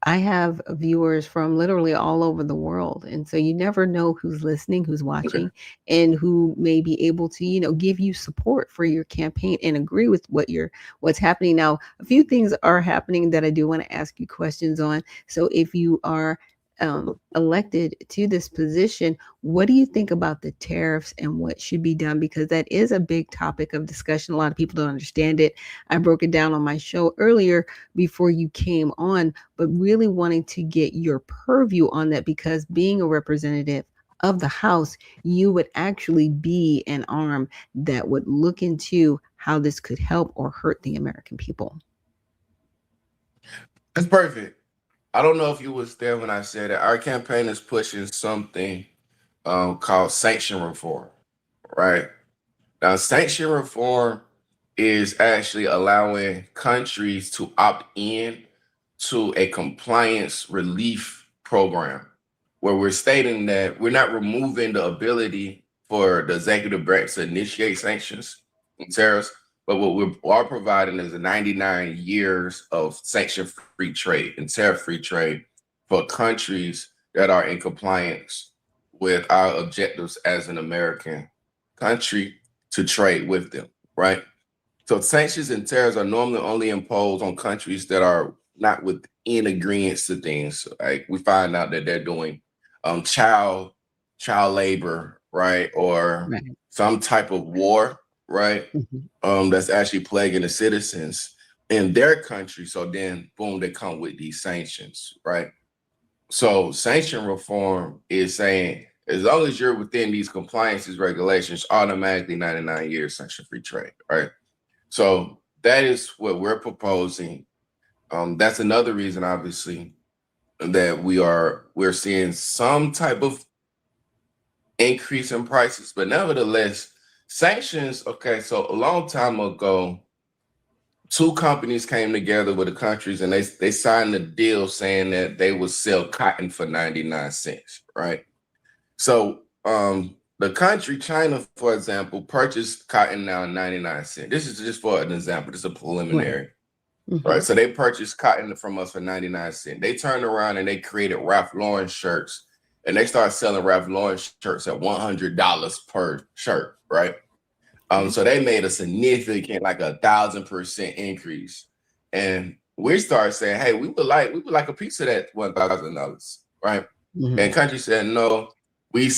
A: I have viewers from literally all over the world. And so you never know who's listening, who's
C: Okay.
A: watching, and who may be able to, give you support for your campaign and agree with what's happening. Now, a few things are happening that I do want to ask you questions on. So if you are elected to this position, what do you think about the tariffs and what should be done? Because that is a big topic of discussion. A lot of people don't understand it. I broke it down on my show earlier before you came on, but really wanting to get your purview on that because being a representative of the House, you would actually be an arm that would look into how this could help or hurt the American people.
C: That's perfect. I don't know if you was there when I said that our campaign is pushing something called sanction reform, right? Now, sanction reform is actually allowing countries to opt in to a compliance relief program where we're stating that we're not removing the ability for the executive branch to initiate sanctions and tariffs, but what we are providing is a 99 years of sanction-free trade and tariff-free trade for countries that are in compliance with our objectives as an American country to trade with them, right? So sanctions and tariffs are normally only imposed on countries that are not within agreement to things. Like we find out that they're doing child labor, right, or
A: Right.
C: some type of war, right, that's actually plaguing the citizens in their country. So then, boom, they come with these sanctions, right? So sanction reform is saying as long as you're within these compliances regulations, automatically 99 years sanction-free trade, right? So that is what we're proposing. That's another reason, obviously, that we're seeing some type of increase in prices, but nevertheless, sanctions. Okay, so a long time ago, two companies came together with the countries, and they signed a deal saying that they would sell cotton for 99 cents, right? So the country China, for example, purchased cotton now 99 cents. This is just for an example. This is a preliminary. Right. So they purchased cotton from us for 99 cents. They turned around and they created Ralph Lauren shirts, and they started selling Ralph Lauren shirts at $100 per shirt, right? So they made a significant, like 1,000% increase. And we started saying, hey, we would like a piece of that $1,000, right? And country said, no, we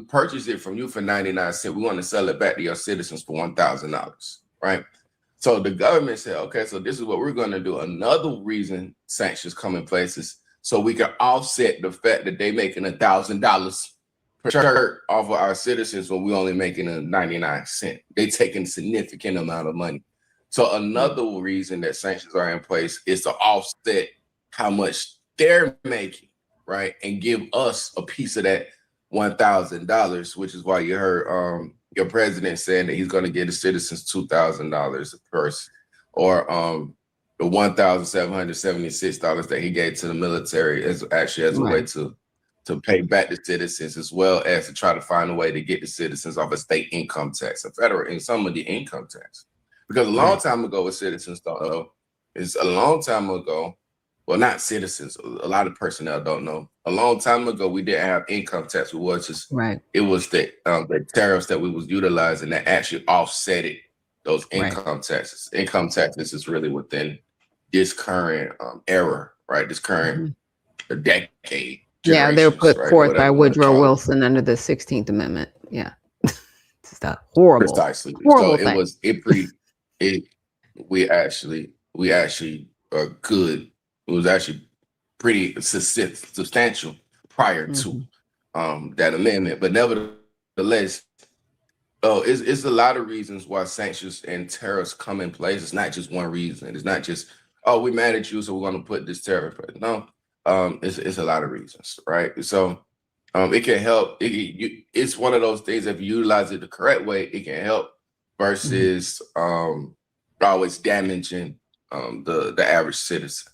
C: purchased it from you for 99 cents. We want to sell it back to your citizens for $1,000, right? So the government said, okay, so this is what we're going to do. Another reason sanctions come in place is so we can offset the fact that they making $1,000 per shirt off of our citizens when we only making a 99 cent. They taking a significant amount of money. So another reason that sanctions are in place is to offset how much they're making, right? And give us a piece of that $1,000, which is why you heard your president saying that he's going to give the citizens $2,000 a person, or the $1,776 that he gave to the military as a way to pay back the citizens, as well as to try to find a way to get the citizens off of state income tax and federal and some of the income tax. Because a long time ago, what citizens don't know is a long time ago, well, not citizens, a lot of personnel don't know. A long time ago, we didn't have income tax. It was the tariffs that we was utilizing that actually offsetted those income taxes. Income taxes is really within this current era, right? This current decade.
A: Yeah, they were put
C: right?
A: forth by
C: Whatever you wanna
A: Woodrow
C: call it.
A: Wilson under the 16th Amendment. Yeah. It's a horrible,
C: Precisely.
A: horrible
C: So
A: thing.
C: we actually are good. It was actually pretty substantial prior to that amendment. But nevertheless, it's a lot of reasons why sanctions and tariffs come in place. It's not just one reason. It's not just, oh, we're mad at you, so we're going to put this tariff. No, it's a lot of reasons, right? So it can help. It's one of those things, if you utilize it the correct way, it can help versus always damaging the average citizen.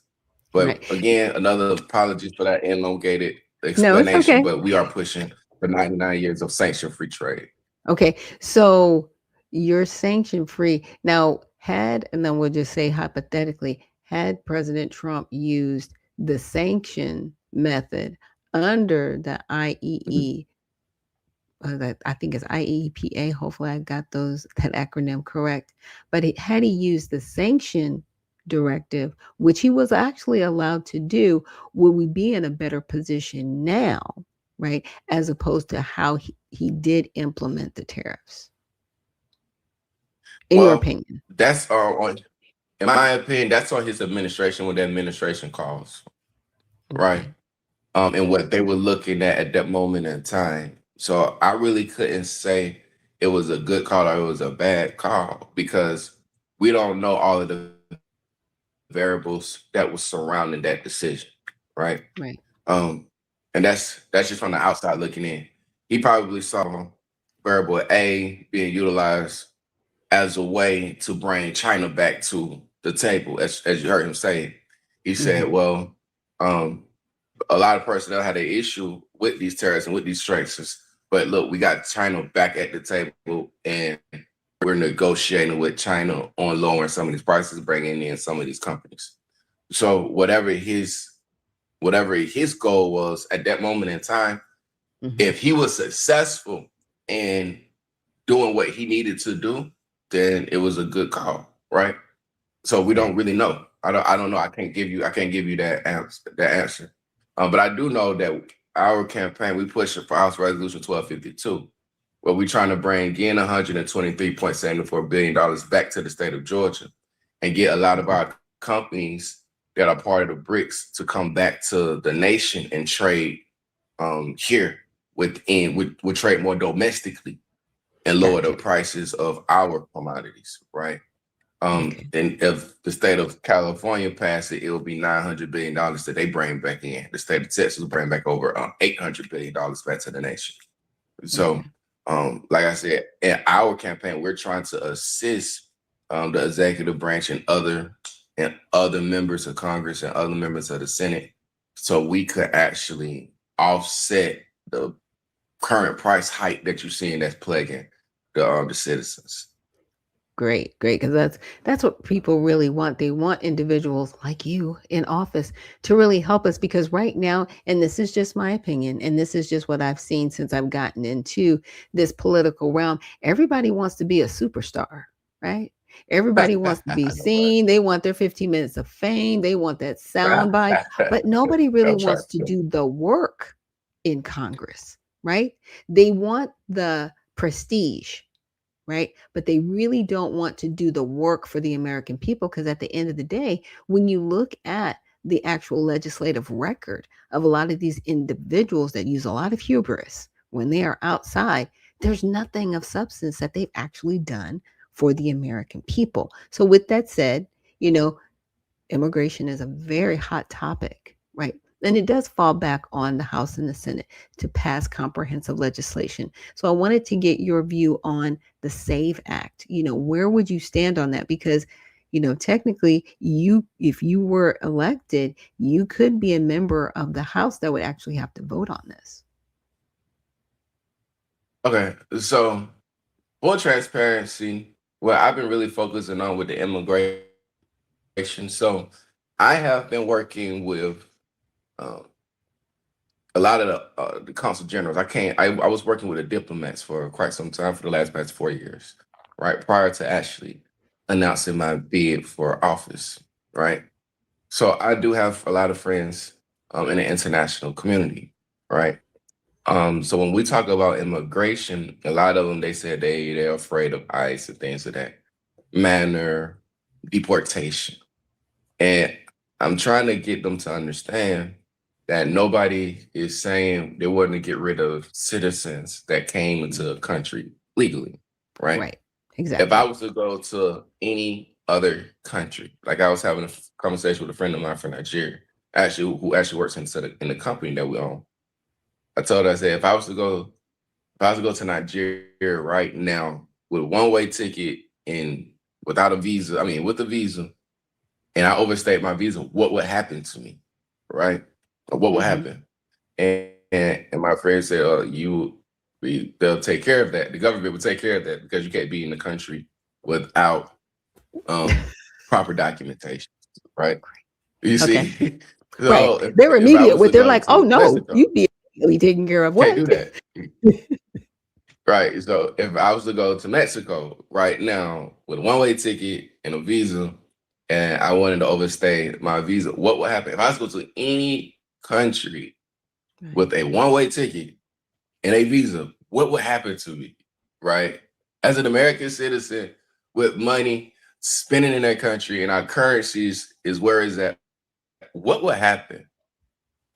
C: But again, another apology for that elongated explanation, but we are pushing for 99 years of sanction-free trade.
A: Okay, so you're sanction-free. Now, and then we'll just say hypothetically, had President Trump used the sanction method under the IEE, that I think is IEEPA, hopefully I got that acronym correct, but had he used the sanction directive, which he was actually allowed to do, would we be in a better position now, right, as opposed to how he did implement the tariffs? In your opinion?
C: That's in my opinion, that's on his administration, what the administration calls, right? And what they were looking at that moment in time. So I really couldn't say it was a good call or it was a bad call, because we don't know all of the variables that was surrounding that decision, right?
A: Right.
C: And that's just from the outside looking in. He probably saw variable A being utilized as a way to bring China back to the table, as you heard him say. He said, well, a lot of personnel had an issue with these tariffs and with these sanctions, but look, we got China back at the table, and we're negotiating with China on lowering some of these prices, bringing in some of these companies. So whatever his goal was at that moment in time, If he was successful in doing what he needed to do, then it was a good call, right? So we don't really know. I don't know. I can't give you that answer. But I do know that our campaign, we pushing for House Resolution 1252, where we're trying to bring in $123.74 billion back to the state of Georgia and get a lot of our companies that are part of the BRICS to come back to the nation and trade here with trade more domestically and lower the prices of our commodities, right? And if the state of California passed it, it will be $900 billion that they bring back in. The state of Texas will bring back over $800 billion back to the nation. So, like I said, in our campaign, we're trying to assist the executive branch and other members of Congress and other members of the Senate, so we could actually offset the current price hike that you're seeing that's plaguing the citizens.
A: Great, because that's what people really want. They want individuals like you in office to really help us, because right now, and this is just my opinion, and this is just what I've seen since I've gotten into this political realm, everybody wants to be a superstar, right? Everybody wants to be seen. They want their 15 minutes of fame. They want that sound bite, but nobody really wants to do the work in Congress, right? They want the prestige, right? But they really don't want to do the work for the American people, because at the end of the day, when you look at the actual legislative record of a lot of these individuals that use a lot of hubris when they are outside, there's nothing of substance that they've actually done for the American people. So with that said, immigration is a very hot topic, right? And it does fall back on the House and the Senate to pass comprehensive legislation. So I wanted to get your view on the SAVE Act. Where would you stand on that? Because, technically, if you were elected, you could be a member of the House that would actually have to vote on this.
C: Okay, so for transparency, what I've been really focusing on with the immigration, so I have been working with a lot of the consul generals. I was working with the diplomats for quite some time, for the past 4 years, right? Prior to actually announcing my bid for office, right? So I do have a lot of friends in the international community, right? So when we talk about immigration, a lot of them, they said they're afraid of ICE and things of that manner, deportation. And I'm trying to get them to understand that nobody is saying they want to get rid of citizens that came into the country legally, right?
A: Right. Exactly.
C: If I was to go to any other country, like I was having a conversation with a friend of mine from Nigeria, who actually works in the company that we own. I told her, I said, if I was to go to Nigeria right now with a one-way ticket and without a visa, with a visa, and I overstayed my visa, what would happen to me, right? Or what would happen? And my friend said, they'll take care of that. The government will take care of that, because you can't be in the country without proper documentation, right? You see? So
A: right. They're immediate with, they're like, oh no, Mexico, you'd be immediately taken care of. What?
C: Can't do that. Right. So if I was to go to Mexico right now with a one-way ticket and a visa, and I wanted to overstay my visa, what would happen? If I was to go to any country with a one-way ticket and a visa, what would happen to me, right? As an American citizen with money spending in that country and our currencies is where is that? What would happen?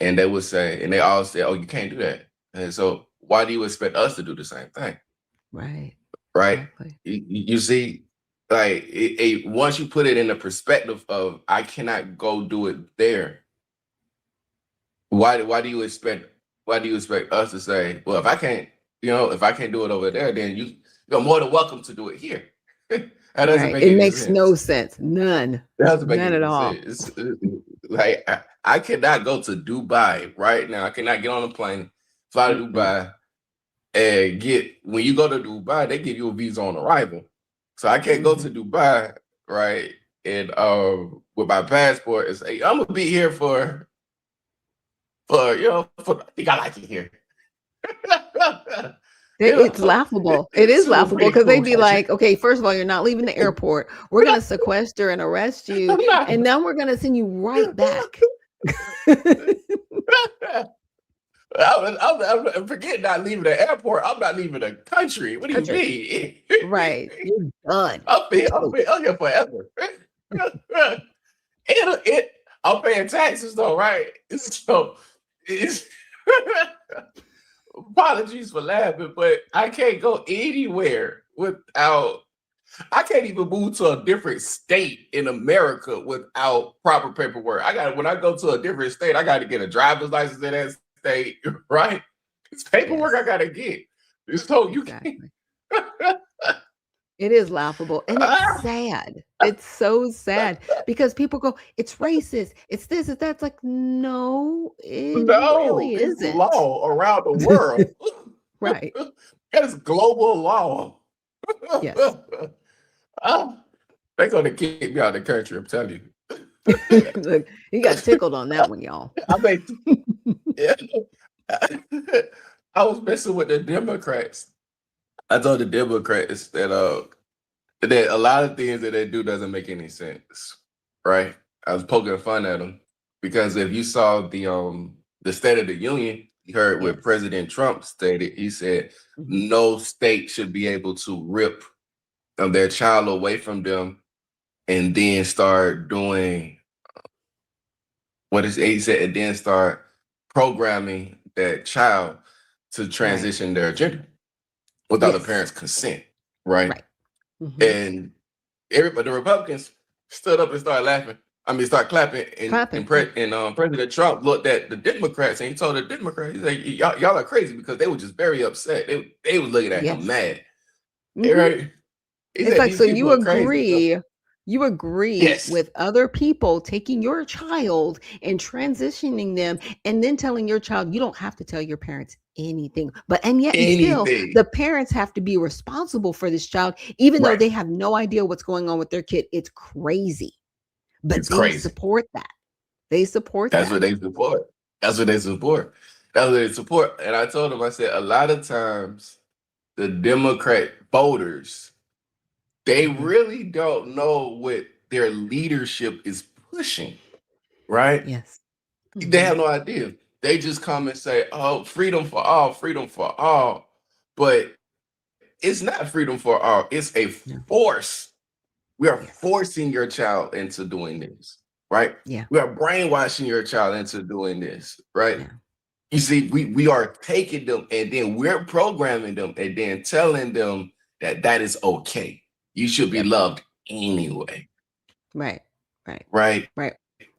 C: And they would say, and they all say, oh, you can't do that. And so why do you expect us to do the same thing?
A: Right.
C: Right. Exactly. You see, like once you put it in the perspective of I cannot go do it there. Why do you expect us to say, well, if I can't do it over there, then you're more than welcome to do it here. That doesn't make
A: it
C: any
A: makes
C: sense.
A: No sense. None.
C: That doesn't make
A: None
C: any
A: at all.
C: sense. Like I cannot go to Dubai right now. I cannot get on a plane, fly to Dubai, and when you go to Dubai, they give you a visa on arrival. So I can't go to Dubai, right? And with my passport and say, I'm gonna be here for I think I like it here.
A: It's laughable. It is
C: Super
A: laughable
C: pretty
A: because
C: cool
A: they'd be
C: country.
A: like, okay, first of all, you're not leaving the airport. We're going to sequester and arrest you. And then we're going to send you right back.
C: I'm forget not leaving the airport. I'm not leaving the country. What do you
A: Country.
C: mean?
A: Right. You're done.
C: I'll be here forever. I'm paying taxes though, right? So it's apologies for laughing, but I can't go anywhere without. I can't even move to a different state in America without proper paperwork. When I go to a different state, I got to get a driver's license in that state, right? It's paperwork I got to get. So you can't.
A: It is laughable and it's sad. It's so sad because people go, it's racist. It's this, it's that. It's like, no, it really
C: It's
A: isn't.
C: law around the world.
A: Right.
C: That is global law.
A: Yes.
C: They're going to kick me out of the country, I'm telling you.
A: Look, you got tickled on that one, y'all.
C: I mean, I was messing with the Democrats. I told the Democrats that a lot of things that they do doesn't make any sense, right? I was poking fun at them because if you saw the State of the Union, you heard what President Trump stated. He said no state should be able to rip their child away from them and then start doing he said, and then start programming that child to transition their gender without the parents' consent, right? And everybody, the Republicans stood up and started laughing. I mean, start clapping, and President Trump looked at the Democrats and he told the Democrats, he's like, y'all are crazy because they were just very upset. They was looking at him mad, right? He
A: It's
C: said,
A: like,
C: these
A: so
C: people
A: you
C: are crazy.
A: agree with other people taking your child and transitioning them and then telling your child you don't have to tell your parents anything, and yet still the parents have to be responsible for this child even though they have no idea what's going on with their kid. It's crazy, but
C: It's
A: they
C: crazy.
A: support that. They support
C: That's
A: that.
C: what they support. That's what they support. That's what they support. And I told them, I said, a lot of times the Democrat voters, they really don't know what their leadership is pushing, right?
A: Yes.
C: They have no idea. They just come and say, oh, freedom for all, freedom for all. But it's not freedom for all. It's a force. We are forcing your child into doing this, right?
A: Yeah.
C: We are brainwashing your child into doing this, right? Yeah. You see, we are taking them and then we're programming them and then telling them that is okay. You should be loved anyway.
A: Right.
C: Right.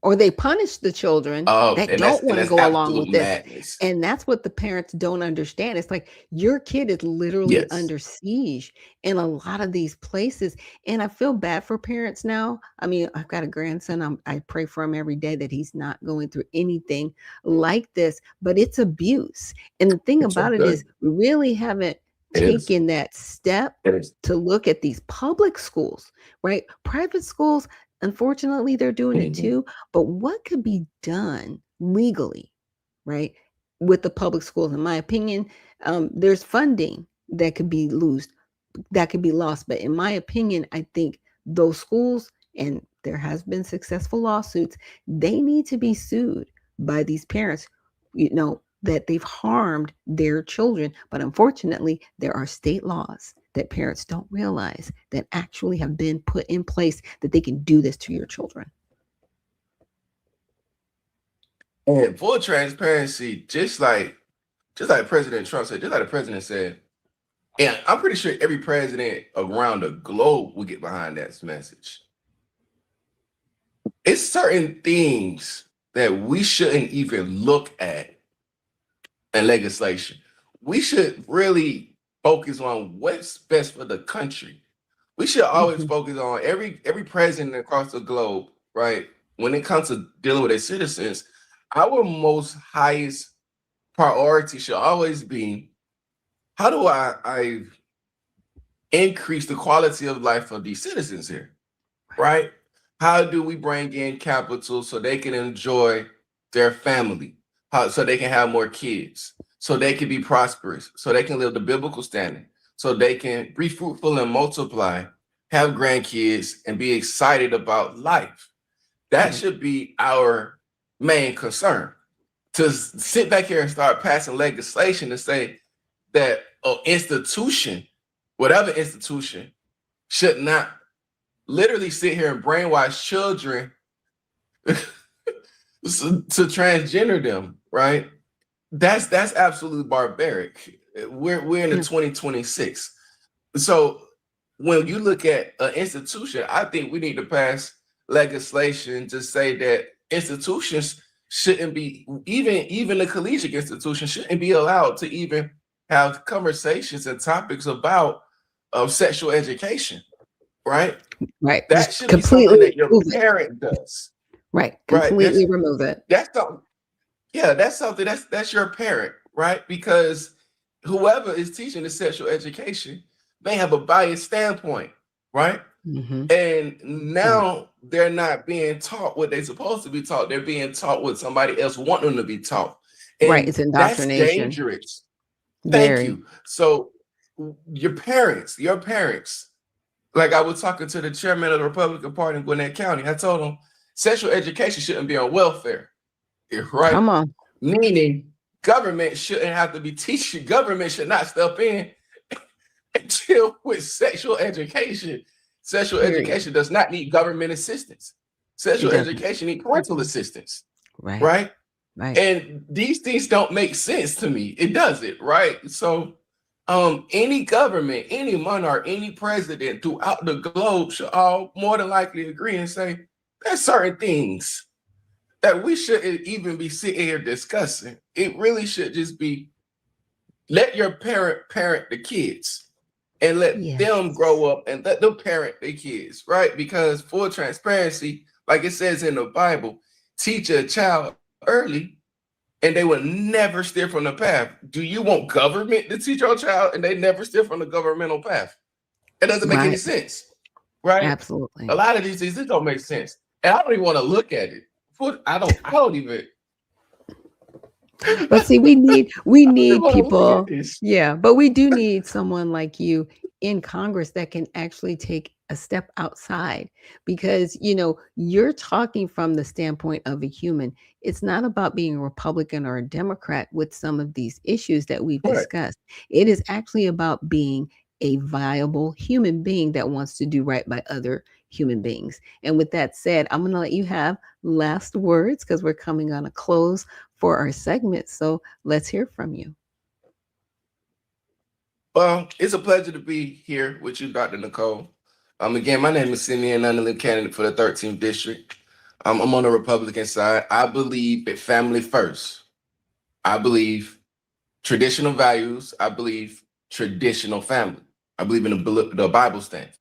A: Or they punish the children that don't want to go along with this.
C: Madness.
A: And that's what the parents don't understand. It's like your kid is literally under siege in a lot of these places. And I feel bad for parents now. I mean, I've got a grandson. I pray for him every day that he's not going through anything like this, but it's abuse. And the thing about it is we really haven't taken that step to look at these public schools, right? Private schools, unfortunately, they're doing it too. But what could be done legally, right, with the public schools? In my opinion, there's funding that could be lost. But in my opinion, I think those schools, and there has been successful lawsuits, they need to be sued by these parents, that they've harmed their children. But unfortunately, there are state laws that parents don't realize that actually have been put in place that they can do this to your children.
C: And full transparency, just like President Trump said, just like the president said, and I'm pretty sure every president around the globe will get behind that message. It's certain things that we shouldn't even look at in legislation. We should really focus on what's best for the country. We should always focus on every president across the globe, right? When it comes to dealing with their citizens, our most highest priority should always be, how do I increase the quality of life of these citizens here, right? How do we bring in capital so they can enjoy their family, so they can have more kids, so they can be prosperous, so they can live the biblical standard, so they can be fruitful and multiply, have grandkids, and be excited about life. That should be our main concern. To sit back here and start passing legislation to say that an institution, whatever institution, should not literally sit here and brainwash children to transgender them, right? That's absolutely barbaric. We're in the 2026. So when you look at an institution, I think we need to pass legislation to say that institutions shouldn't be, even the collegiate institution shouldn't be allowed to even have conversations and topics about sexual education, right?
A: Right.
C: That
A: Just
C: should be something that your
A: remove it.
C: parent does.
A: Right.
C: Right.
A: Completely remove it.
C: That's something. Yeah, that's something that's your parent, right? Because whoever is teaching the sexual education, they have a biased standpoint, right?
A: Mm-hmm.
C: And now they're not being taught what they're supposed to be taught. They're being taught what somebody else wants them to be taught. And
A: Right. It's
C: that's
A: indoctrination.
C: dangerous. Thank
A: Very.
C: you. So your parents, like I was talking to the chairman of the Republican Party in Gwinnett County. I told him sexual education shouldn't be on welfare, right?
A: Come on.
C: Meaning government shouldn't have to be teaching. Government should not step in and deal with sexual education. Sexual education does not need government assistance. Sexual education needs parental assistance, right?
A: Right.
C: And these things don't make sense to me. It doesn't, right? So any government, any monarch, any president throughout the globe should all more than likely agree and say there's certain things that we shouldn't even be sitting here discussing. It really should just be let your parent the kids and let them grow up and let them parent their kids, right? Because full transparency, like it says in the Bible, teach a child early and they will never steer from the path. Do you want government to teach your child and they never steer from the governmental path? It doesn't make any sense, right?
A: Absolutely.
C: A lot of these things, this don't make sense. And I don't even want to look at it. I don't even.
A: But see, we need people. Yeah, but we do need someone like you in Congress that can actually take a step outside, because you're talking from the standpoint of a human. It's not about being a Republican or a Democrat with some of these issues that we've discussed. It is actually about being a viable human being that wants to do right by other human beings. And with that said, I'm going to let you have last words because we're coming on a close for our segment. So let's hear from you.
C: Well, it's a pleasure to be here with you, Dr. Nicole. Again, my name is Simeon Nunley, candidate for the 13th district. I'm on the Republican side. I believe in family first. I believe traditional values. I believe traditional family. I believe in the Bible standards.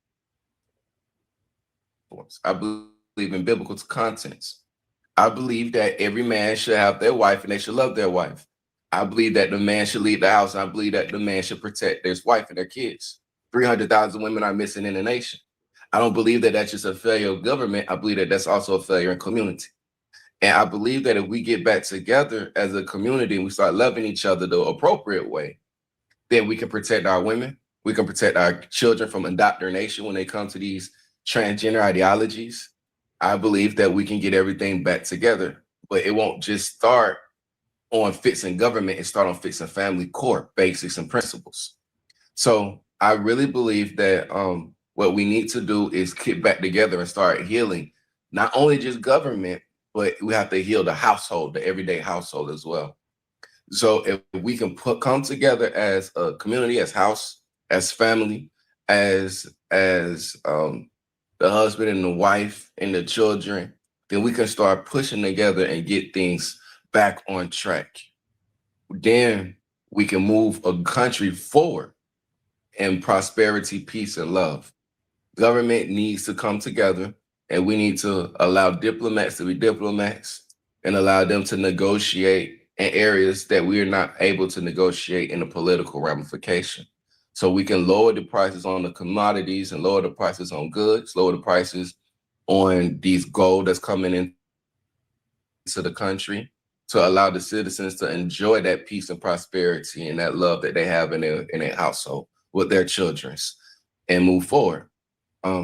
C: I believe in biblical contents. I believe that every man should have their wife and they should love their wife. I believe that the man should lead the house. I believe that the man should protect his wife and their kids. 300,000 women are missing in the nation. I don't believe that that's just a failure of government. I believe that that's also a failure in community. And I believe that if we get back together as a community and we start loving each other the appropriate way, then we can protect our women. We can protect our children from indoctrination when they come to these transgender ideologies. I believe that we can get everything back together, but it won't just start on fixing government. It start on fixing family core basics and principles. So I really believe that what we need to do is get back together and start healing, not only just government, but we have to heal the household, the everyday household as well. So if we can come together as a community, as house, as family, as the husband and the wife and the children, then we can start pushing together and get things back on track. Then we can move a country forward in prosperity, peace, and love. Government needs to come together, and we need to allow diplomats to be diplomats and allow them to negotiate in areas that we are not able to negotiate in the political ramification. So we can lower the prices on the commodities and lower the prices on goods, lower the prices on these gold that's coming into the country, to allow the citizens to enjoy that peace and prosperity and that love that they have in their household with their children's and move forward.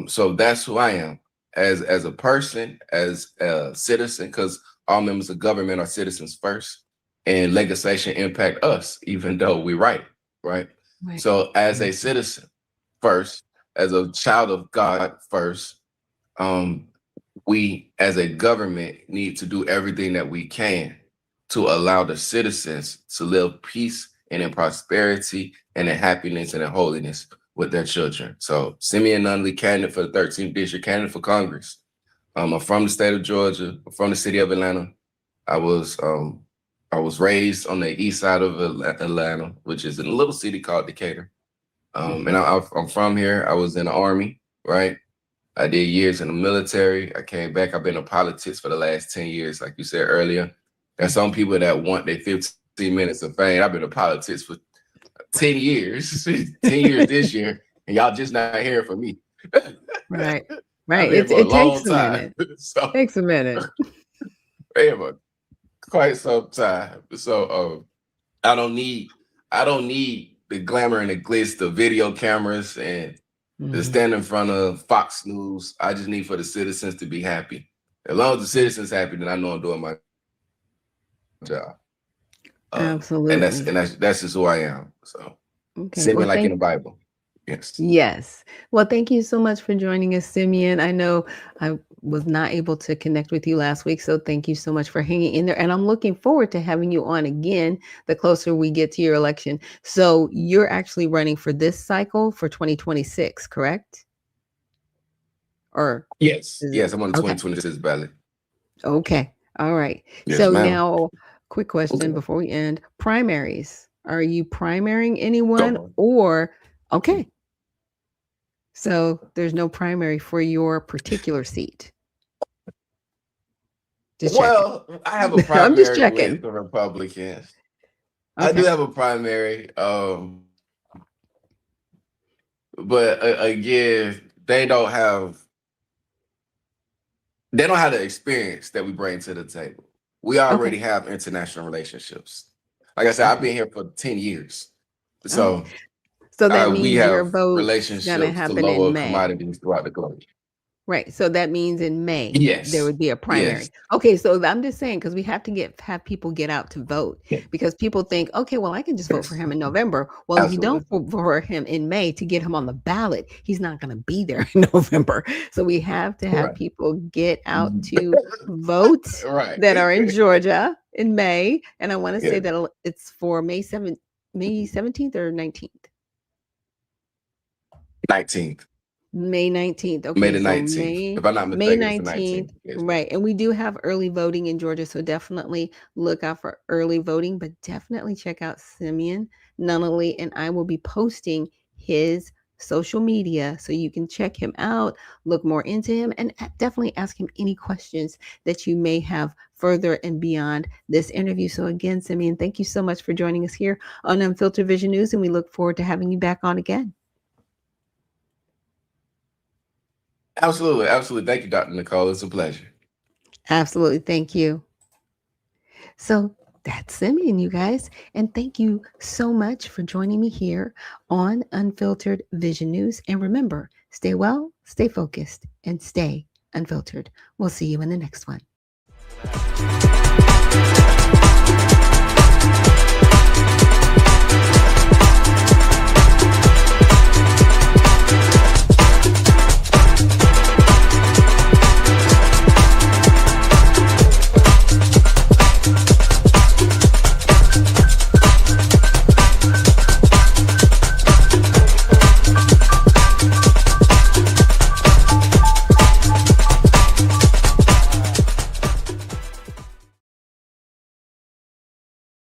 C: So that's who I am as a person, as a citizen, because all members of government are citizens first, and legislation impact us, even though we write, right? So as a citizen first, as a child of God first, we as a government need to do everything that we can to allow the citizens to live peace and in prosperity and in happiness and in holiness with their children. So Simeon Nunley, candidate for the 13th district, candidate for Congress. I'm from the state of Georgia. I'm from the city of Atlanta. I was raised on the east side of Atlanta, which is in a little city called Decatur. And I'm from here. I was in the Army, right? I did years in the military. I came back. I've been in politics for the last 10 years, like you said earlier. There's some people that want their 15 minutes of fame. I've been in politics for 10 years, 10 years this year, and y'all just not hearing from me.
A: Right.
C: It
A: takes a minute.
C: So,
A: Takes a minute.
C: Quite some time. So I don't need the glamour and the glitz, the video cameras, and to stand in front of Fox News. I just need for the citizens to be happy. As long as the citizens happy, then I know I'm doing my job.
A: Absolutely.
C: And that's just who I am. So
A: Okay.
C: send me
A: Well,
C: like in the Bible. Yes.
A: Yes. Well, thank you so much for joining us, Simeon. I know I was not able to connect with you last week, so thank you so much for hanging in there. And I'm looking forward to having you on again the closer we get to your election. So you're actually running for this cycle for 2026, correct? Or
C: Yes.
A: is it-
C: Yes, I'm on the
A: okay.
C: 2026 ballot.
A: Okay. All right.
C: Yes,
A: So
C: ma'am.
A: now, quick question before we end. Primaries. Are you primarying anyone
C: on.
A: or okay. So there's no primary for your particular seat. Just checking.
C: Well, I have a
A: I'm just
C: primary
A: checking.
C: with the Republicans. I do
A: Okay.
C: have a primary. But again, they don't have the experience that we bring to the table. We already have international relationships. Like I said, I've been here for 10 years. So
A: So that
C: we
A: means your
C: have
A: vote's gonna
C: relationships to
A: happen in
C: lower
A: May.
C: commodities throughout the globe.
A: Right. So that means in May
C: Yes.
A: there would be a primary.
C: Yes.
A: Okay. So I'm just saying, because we have to have people get out to vote, because people think, okay, well, I can just vote for him in November. Well, if you don't vote for him in May to get him on the ballot, he's not going to be there in November. So we have to have people get out to vote
C: Right.
A: that are in Georgia in May. And I want to say that it's for May 17th or 19th.
C: 19th.
A: May 19th. Okay.
C: May the
A: so
C: 19th. If I'm not
A: May
C: mistaken, it's the
A: 19th.
C: 19th. Yes.
A: Right. And we do have early voting in Georgia. So definitely look out for early voting, but definitely check out Simeon Nunley. And I will be posting his social media so you can check him out, look more into him, and definitely ask him any questions that you may have further and beyond this interview. So again, Simeon, thank you so much for joining us here on Unfiltered Vision News. And we look forward to having you back on again.
C: Absolutely. Absolutely. Thank you, Dr. Nicole. It's a pleasure.
A: Absolutely. Thank you. So that's Simeon, you guys. And thank you so much for joining me here on Unfiltered Vision News. And remember, stay well, stay focused, and stay unfiltered. We'll see you in the next one.